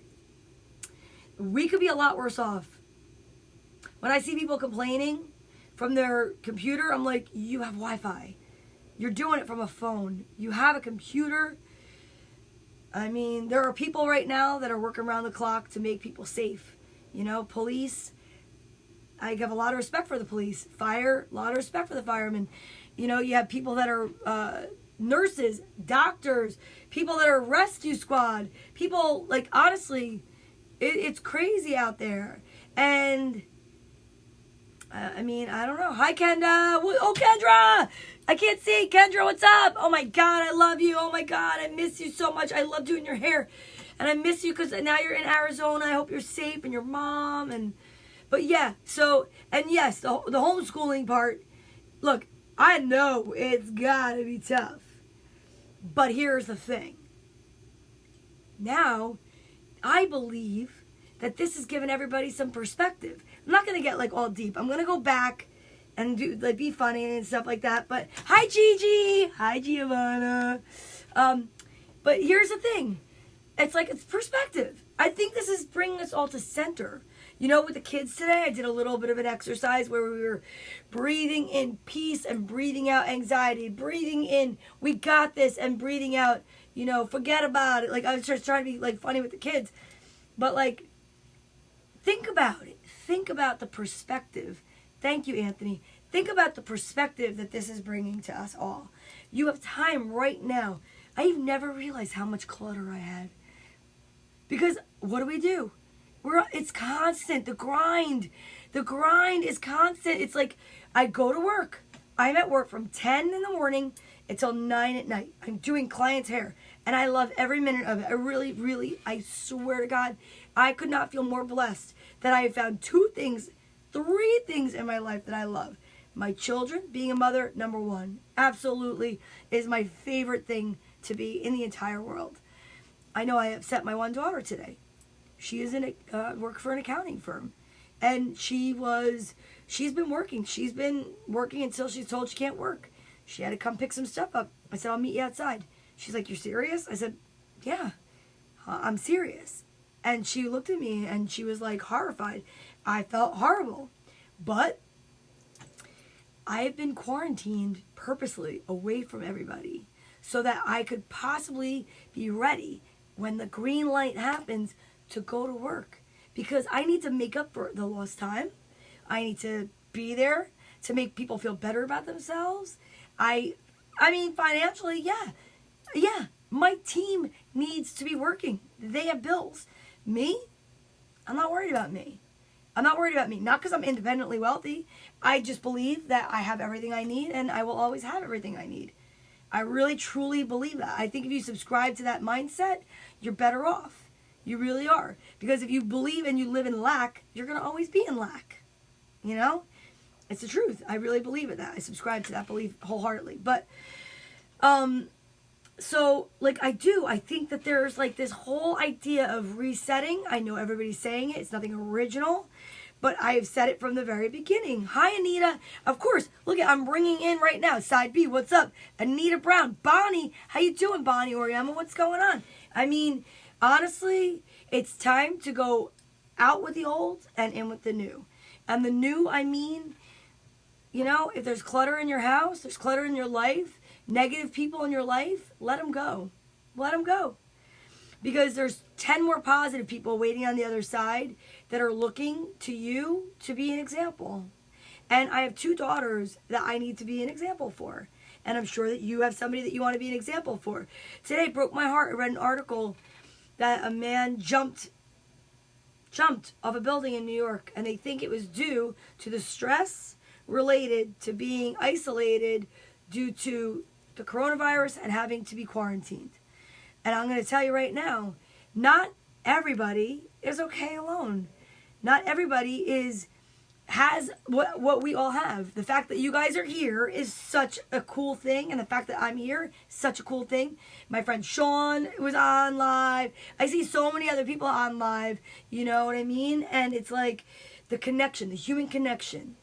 we could be a lot worse off. When I see people complaining from their computer, I'm like, you have Wi-Fi. You're doing it from a phone. You have a computer. I mean, there are people right now that are working around the clock to make people safe. You know, police. I have a lot of respect for the police. Fire, a lot of respect for the firemen. You know, you have people that are nurses, doctors, people that are rescue squad, people, like, honestly, it's crazy out there. And, I mean, I don't know. Hi, Kendra. Oh, Kendra! I can't see. Kendra, what's up? Oh, my God, I love you. Oh, my God, I miss you so much. I love doing your hair. And I miss you because now you're in Arizona. I hope you're safe and your mom. But, yeah, so, and yes, the homeschooling part, look, I know it's gotta be tough. But here's the thing. Now, I believe that this has given everybody some perspective. I'm not gonna get like all deep. I'm gonna go back and do like be funny and stuff like that. But hi Gigi! Hi Giovanna. But here's the thing. It's like it's perspective. I think this is bringing us all to center. You know, with the kids today, I did a little bit of an exercise where we were breathing in peace and breathing out anxiety. Breathing in, we got this, and breathing out, you know, forget about it. Like, I was just trying to be, like, funny with the kids. But, like, think about it. Think about the perspective. Thank you, Anthony. Think about the perspective that this is bringing to us all. You have time right now. I've never realized how much clutter I had. Because what do? It's constant. The grind is constant. It's like I go to work. I'm at work from 10 in the morning until 9 at night. I'm doing clients' hair. And I love every minute of it. I really, really, I swear to God, I could not feel more blessed that I have found 3 things in my life that I love. My children, being a mother, number 1. Absolutely is my favorite thing to be in the entire world. I know I upset my one daughter today. She is work for an accounting firm. And she's been working. She's been working until she's told she can't work. She had to come pick some stuff up. I said, I'll meet you outside. She's like, you're serious? I said, yeah, I'm serious. And she looked at me and she was like horrified. I felt horrible. But I have been quarantined purposely away from everybody so that I could possibly be ready when the green light happens to go to work. Because I need to make up for the lost time. I need to be there to make people feel better about themselves. I mean, financially, yeah. My team needs to be working. They have bills. Me, I'm not worried about me. I'm not worried about me. Not because I'm independently wealthy. I just believe that I have everything I need and I will always have everything I need. I really, truly believe that. I think if you subscribe to that mindset, you're better off. You really are. Because if you believe and you live in lack, you're going to always be in lack. You know? It's the truth. I really believe in that. I subscribe to that belief wholeheartedly. But, so, like, I do. I think that there's, like, this whole idea of resetting. I know everybody's saying it. It's nothing original. But I have said it from the very beginning. Hi, Anita. Of course. Look, I'm bringing in right now. Side B, what's up? Anita Brown. Bonnie. How you doing, Bonnie Oriama? What's going on? I mean, honestly, it's time to go out with the old and in with the new. And the new, I mean, you know, if there's clutter in your house, there's clutter in your life, negative people in your life, let them go. Let them go. Because there's 10 more positive people waiting on the other side that are looking to you to be an example. And I have 2 daughters that I need to be an example for. And I'm sure that you have somebody that you want to be an example for. Today broke my heart. I read an article that a man jumped off a building in New York. And they think it was due to the stress related to being isolated due to the coronavirus and having to be quarantined. And I'm going to tell you right now, not everybody is okay alone. Not everybody has what we all have. The fact that you guys are here is such a cool thing. And the fact that I'm here is such a cool thing. My friend Sean was on live. I see so many other people on live. You know what I mean? And it's like the connection, the human connection.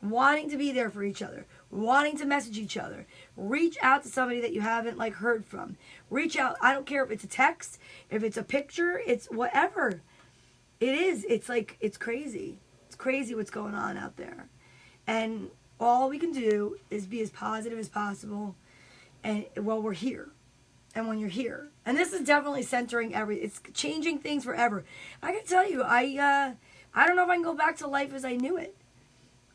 Wanting to be there for each other, wanting to message each other, reach out to somebody that you haven't like heard from. Reach out. I don't care if it's a text, if it's a picture, it's whatever. It is. It's like, it's crazy. It's crazy what's going on out there. And all we can do is be as positive as possible and while we're here. And when you're here. And this is definitely centering it's changing things forever. I can tell you, I don't know if I can go back to life as I knew it.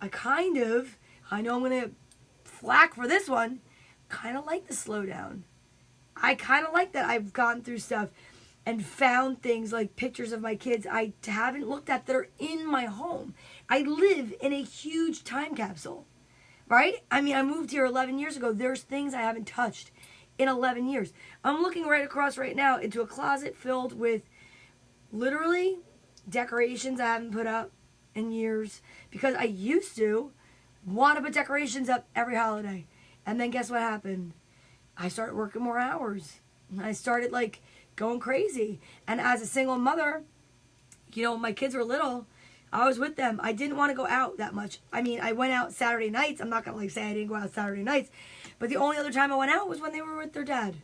I know I'm going to flack for this one, kind of like the slowdown. I kind of like that I've gone through stuff and found things like pictures of my kids I haven't looked at that are in my home. I live in a huge time capsule, right? I mean, I moved here 11 years ago. There's things I haven't touched in 11 years. I'm looking right across right now into a closet filled with literally decorations I haven't put up in years because I used to want to put decorations up every holiday. And then guess what happened? I started working more hours. I started like going crazy. And as a single mother, you know, when my kids were little, I was with them. I didn't want to go out that much. I mean, I went out Saturday nights. I'm not going to like say I didn't go out Saturday nights. But the only other time I went out was when they were with their dad.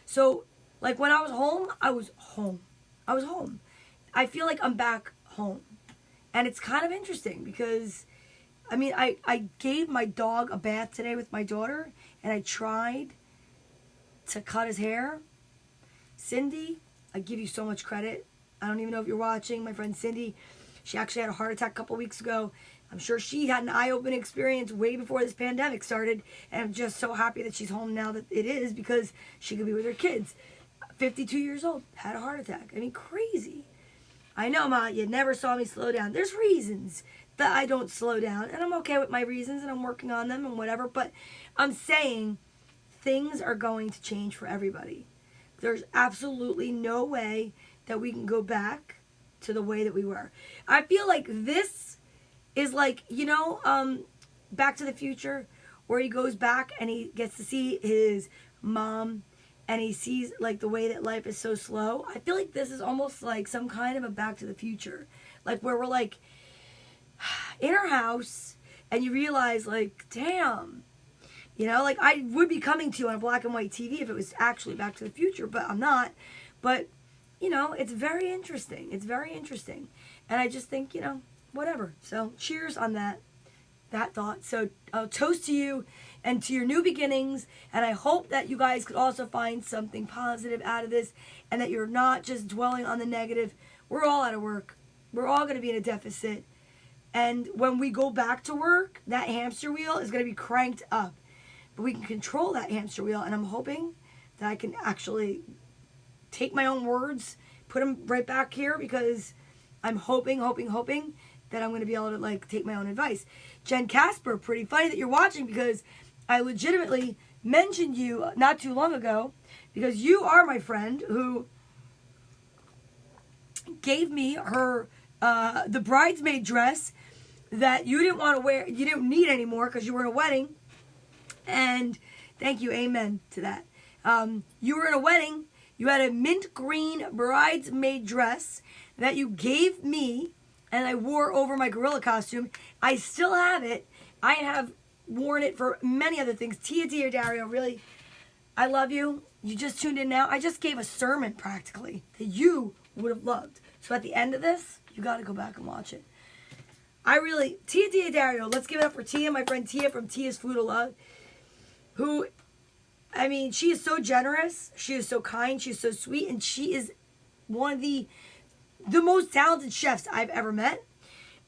So like when I was home, I was home. I was home. I feel like I'm back home. And it's kind of interesting because, I mean, I gave my dog a bath today with my daughter, and I tried to cut his hair. Cindy, I give you so much credit. I don't even know if you're watching. My friend Cindy, she actually had a heart attack a couple weeks ago. I'm sure she had an eye-opening experience way before this pandemic started, and I'm just so happy that she's home now that it is because she could be with her kids. 52 years old, had a heart attack. I mean, crazy. I know, Ma, you never saw me slow down. There's reasons that I don't slow down, and I'm okay with my reasons, and I'm working on them and whatever, but I'm saying things are going to change for everybody. There's absolutely no way that we can go back to the way that we were. I feel like this is like, you know, Back to the Future, where he goes back and he gets to see his mom and he sees like the way that life is so slow. I feel like this is almost like some kind of a Back to the Future. Like where we're like in our house and you realize like, damn, you know, like I would be coming to you on a black and white TV if it was actually Back to the Future, but I'm not. But it's very interesting. It's very interesting. And I just think, whatever. So cheers on that thought. So I'll toast to you and to your new beginnings. And I hope that you guys could also find something positive out of this and that you're not just dwelling on the negative. We're all out of work. We're all going to be in a deficit. And when we go back to work, that hamster wheel is going to be cranked up. But we can control that hamster wheel. And I'm hoping that I can actually take my own words, put them right back here, because I'm hoping that I'm going to be able to take my own advice. Jen Casper, pretty funny that you're watching, because I legitimately mentioned you not too long ago, because you are my friend who gave me her the bridesmaid dress that you didn't want to wear, you didn't need anymore because you were in a wedding. And thank you, amen to that. You were in a wedding. You had a mint green bridesmaid dress that you gave me, and I wore over my gorilla costume. I still have it. I have worn it for many other things. Tia Dario, really, I love you. You just tuned in now. I just gave a sermon, practically, that you would have loved. So at the end of this, you got to go back and watch it. Tia Dario, let's give it up for Tia, my friend Tia from Tia's Food of Love, who, she is so generous. She is so kind. She is so sweet. And she is one of the most talented chefs I've ever met.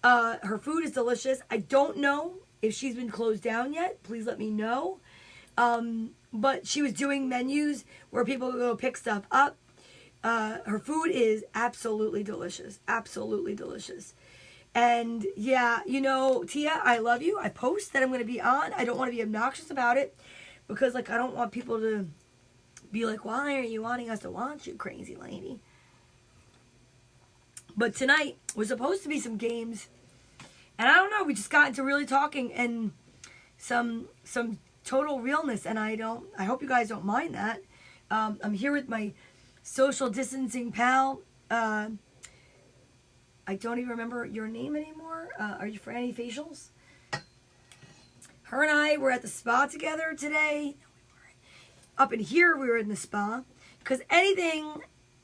Her food is delicious. I don't know if she's been closed down yet. Please let me know. But she was doing menus where people could go pick stuff up. Her food is absolutely delicious. Absolutely delicious. And yeah, Tia, I love you. I post that I'm going to be on. I don't want to be obnoxious about it, because I don't want people to be like, why are you wanting us to watch you, crazy lady? But tonight was supposed to be some games. And I don't know, we just got into really talking and some total realness. And I hope you guys don't mind that. I'm here with my social distancing pal. I don't even remember your name anymore. Are you for any facials? Her and I were at the spa together today. No, we weren't. Up in here, we were in the spa. Because anything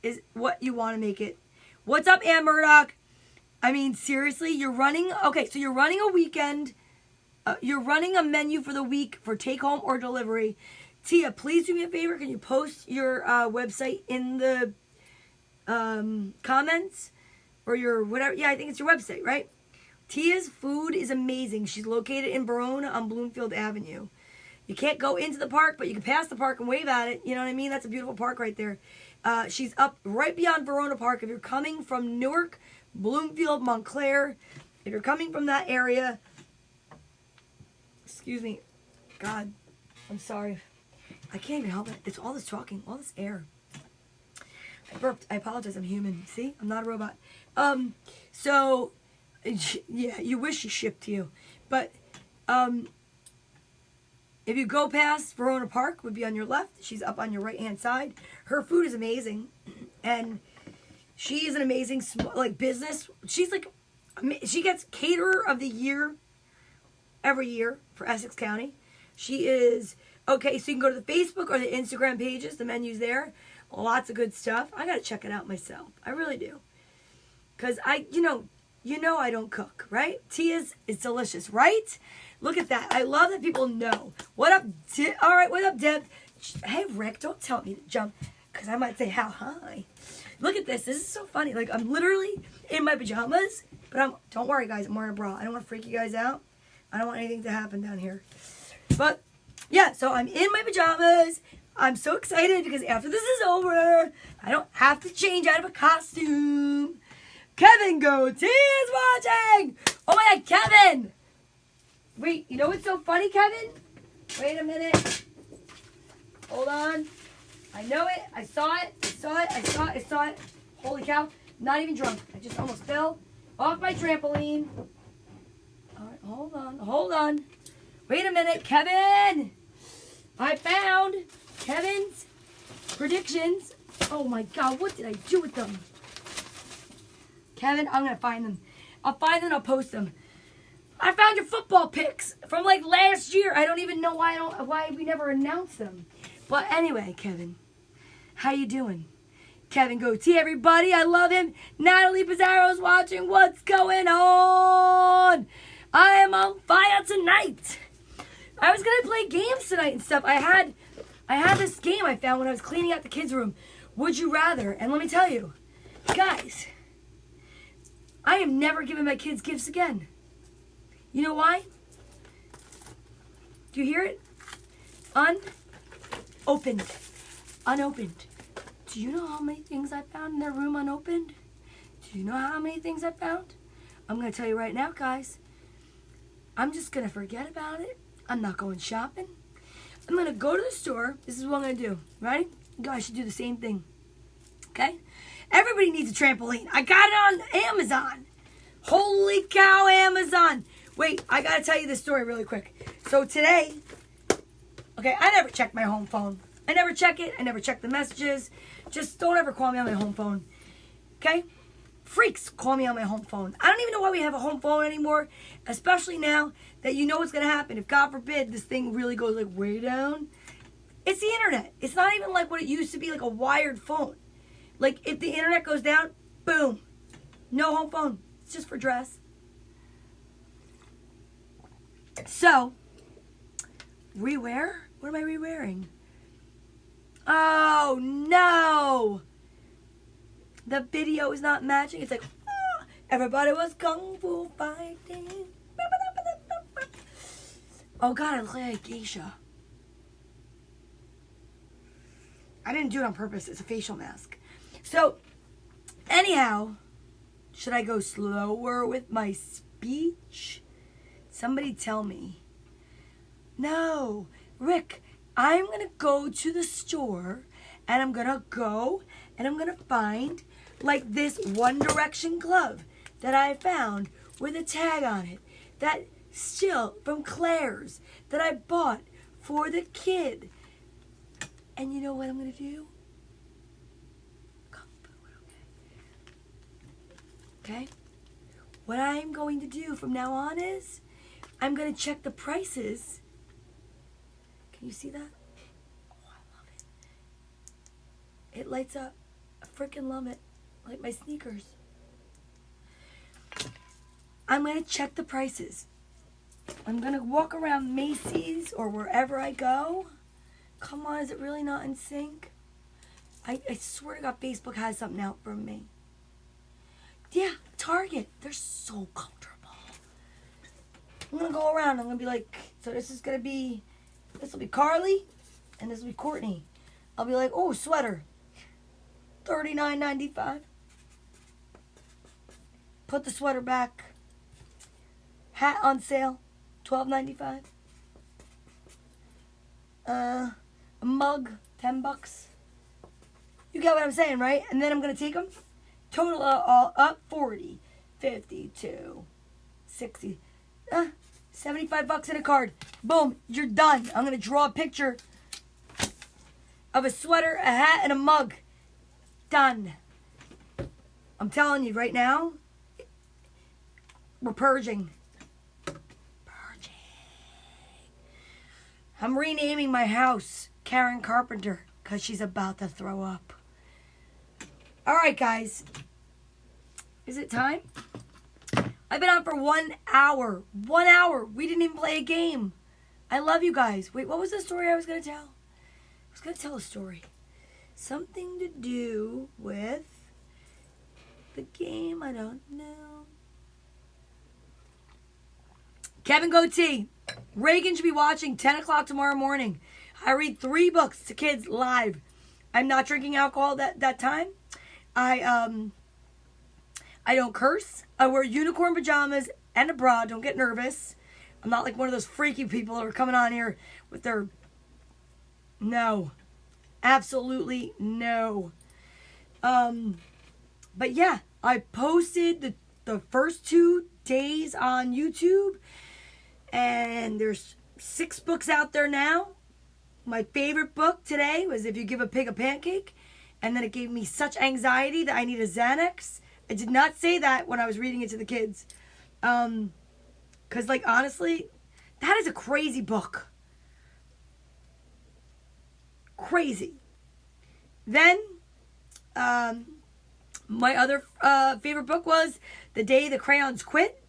is what you want to make it. What's up, Ann Murdoch? Seriously, you're running... Okay, so you're running a weekend. You're running a menu for the week for take-home or delivery. Tia, please do me a favor. Can you post your website in the comments? Or your whatever. Yeah, I think it's your website, right? Tia's Food is amazing. She's located in Verona on Bloomfield Avenue. You can't go into the park, but you can pass the park and wave at it. You know what I mean? That's a beautiful park right there. She's up right beyond Verona Park. If you're coming from Newark, Bloomfield, Montclair, if you're coming from that area, excuse me, God, I'm sorry. I can't even help it. It's all this talking, all this air. I burped. I apologize. I'm human. See? I'm not a robot. So, yeah, you wish she shipped to you. But, if you go past Verona Park, would be on your left. She's up on your right-hand side. Her food is amazing. And she is an amazing, business. She's she gets Caterer of the Year every year for Essex County. She is, okay, so you can go to the Facebook or the Instagram pages. The menu's there. Lots of good stuff. I got to check it out myself. I really do. Because I don't cook, right? Tia's is delicious, right? Look at that. I love that people know. What up, all right, what up, Deb? Hey, Rick, don't tell me to jump, because I might say how high. Look at this. This is so funny. I'm literally in my pajamas, but don't worry, guys. I'm wearing a bra. I don't want to freak you guys out. I don't want anything to happen down here. But, yeah, so I'm in my pajamas. I'm so excited because after this is over, I don't have to change out of a costume. Kevin Goatee is watching. Oh my God, Kevin. Wait, you know what's so funny, Kevin? Wait a minute. Hold on. I know it. I saw it. Holy cow. Not even drunk. I just almost fell off my trampoline. All right, hold on. Wait a minute, Kevin. I found Kevin's predictions. Oh my God, what did I do with them? Kevin, I'm going to find them. I'll find them, I'll post them. I found your football picks from last year. I don't even know why we never announced them. But anyway, Kevin, how you doing? Kevin Goatee, everybody. I love him. Natalie Pizarro's watching. What's going on? I am on fire tonight. I was going to play games tonight and stuff. I had this game I found when I was cleaning out the kids' room. Would you rather? And let me tell you, guys, I am never giving my kids gifts again. You know why? Do you hear it? Unopened. Unopened. Do you know how many things I found in their room unopened? Do you know how many things I found? I'm going to tell you right now, guys. I'm just going to forget about it. I'm not going shopping. I'm going to go to the store. This is what I'm going to do. Ready? You guys should do the same thing. Okay? Everybody needs a trampoline. I got it on Amazon. Holy cow, Amazon. Wait, I got to tell you this story really quick. So today, okay, I never check my home phone. I never check it. I never check the messages. Just don't ever call me on my home phone. Okay? Freaks call me on my home phone. I don't even know why we have a home phone anymore, especially now that you know what's going to happen. If, God forbid, this thing really goes like way down, it's the internet. It's not even like what it used to be, like a wired phone. Like if the internet goes down, boom, no home phone. It's just for dress. So, rewear? What am I re-wearing? Oh, no. The video is not matching. It's like, oh, everybody was kung fu fighting. Oh, God, I look like a geisha. I didn't do it on purpose. It's a facial mask. So, anyhow, should I go slower with my speech? Somebody tell me. No, Rick, I'm going to go to the store and I'm going to go and I'm going to find like this One Direction glove that I found with a tag on it. That still from Claire's that I bought for the kid. And you know what I'm going to do? Kung Fu, okay? What I'm going to do from now on is I'm going to check the prices. Can you see that? Oh, I love it. It lights up. I freaking love it. Like my sneakers. I'm going to check the prices. I'm going to walk around Macy's or wherever I go. Come on, is it really not in sync? I swear to God, Facebook has something out for me. Yeah, Target. They're so comfortable. I'm going to go around. I'm going to be like, so this will be Carly, and this will be Courtney. I'll be like, oh, sweater. $39.95. Put the sweater back. Hat on sale. $12.95. A mug, $10. You get what I'm saying, right? And then I'm going to take them. Total all up 40, 52, 60, $75 in a card. Boom, you're done. I'm going to draw a picture of a sweater, a hat, and a mug. Done. I'm telling you right now, we're purging. I'm renaming my house Karen Carpenter because she's about to throw up. All right, guys. Is it time? I've been on for 1 hour. 1 hour. We didn't even play a game. I love you guys. Wait, what was the story I was going to tell? I was going to tell a story. Something to do with the game. I don't know. Kevin Goatee. Reagan should be watching 10 o'clock tomorrow morning. I read 3 books to kids live. I'm not drinking alcohol that time. I don't curse. I wear unicorn pajamas and a bra. Don't get nervous. I'm not like one of those freaky people that are coming on here with their... No. Absolutely no. But yeah, I posted the first 2 days on YouTube. And there's 6 books out there now. My favorite book today was If You Give a Pig a Pancake. And then it gave me such anxiety that I need a Xanax. I did not say that when I was reading it to the kids. Because, like, honestly, that is a crazy book. Crazy. Then My other favorite book was The Day the Crayons Quit.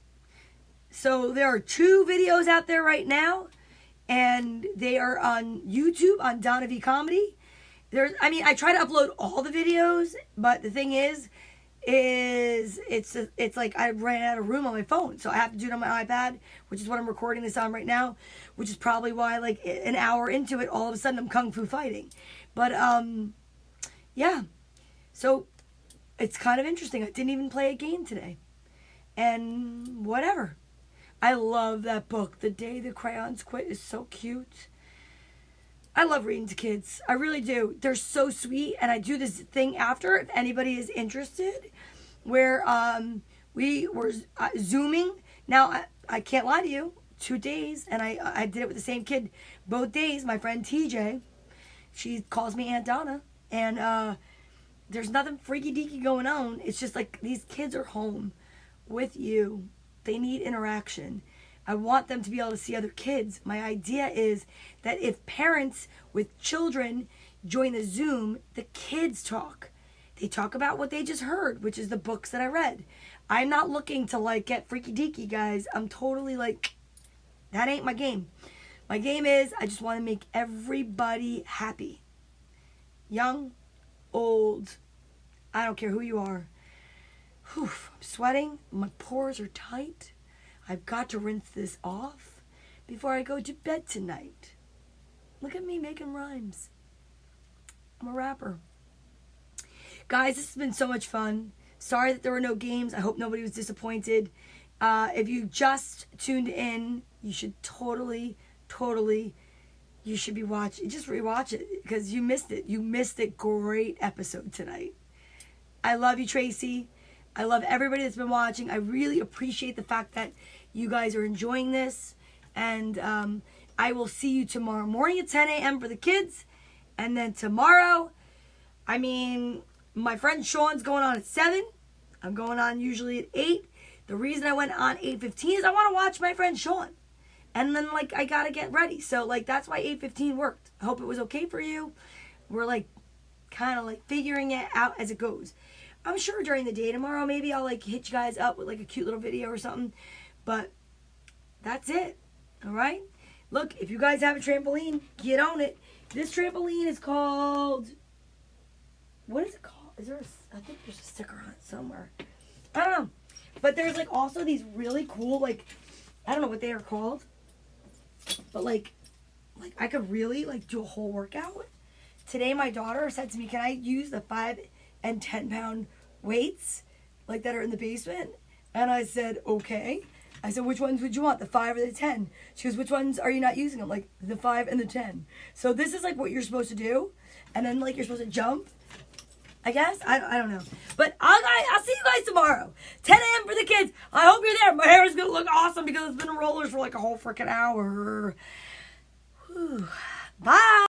So there are 2 videos out there right now, and they are on YouTube on Donna Vee Comedy. I try to upload all the videos, but the thing is it's like I ran out of room on my phone, so I have to do it on my iPad, which is what I'm recording this on right now, which is probably why like an hour into it, all of a sudden I'm kung fu fighting. But yeah, so it's kind of interesting. I didn't even play a game today, and whatever. I love that book. The Day the Crayons Quit is so cute. I love reading to kids. I really do. They're so sweet. And I do this thing after, if anybody is interested, where we were Zooming. Now, I can't lie to you. 2 days. And I did it with the same kid both days. My friend TJ. She calls me Aunt Donna. And there's nothing freaky deaky going on. It's just like these kids are home with you. They need interaction. I want them to be able to see other kids. My idea is that if parents with children join the Zoom, the kids talk. They talk about what they just heard, which is the books that I read. I'm not looking to like get freaky deaky, guys. I'm totally like, that ain't my game. My game is I just want to make everybody happy. Young, old, I don't care who you are. Whew, I'm sweating. My pores are tight. I've got to rinse this off before I go to bed tonight. Look at me making rhymes. I'm a rapper. Guys, this has been so much fun. Sorry that there were no games. I hope nobody was disappointed. If you just tuned in, you should totally, you should be watching. Just rewatch it because you missed it. You missed a great episode tonight. I love you, Tracy. I love everybody that's been watching. I really appreciate the fact that you guys are enjoying this. And I will see you tomorrow morning at 10 a.m. for the kids. And then tomorrow, my friend Sean's going on at 7. I'm going on usually at 8. The reason I went on 8:15 is I want to watch my friend Sean. And then, I got to get ready. So, that's why 8:15 worked. I hope it was okay for you. We're, kind of, figuring it out as it goes. I'm sure during the day tomorrow, maybe I'll hit you guys up with a cute little video or something. But that's it. All right? Look, if you guys have a trampoline, get on it. This trampoline is called, what is it called? I think there's a sticker on it somewhere. I don't know. But there's also these really cool, I don't know what they are called. But I could really do a whole workout. Today my daughter said to me, can I use the 5 and 10 pound weights that are in the basement? And I said, okay. I said, which ones would you want, the 5 or the 10? She goes, which ones are you not using? I'm like, the 5 and the 10. So this is what you're supposed to do. And then you're supposed to jump, I guess. I don't know. But I'll see you guys tomorrow. 10 a.m. for the kids. I hope you're there. My hair is going to look awesome because it's been in rollers for a whole freaking hour. Whew. Bye.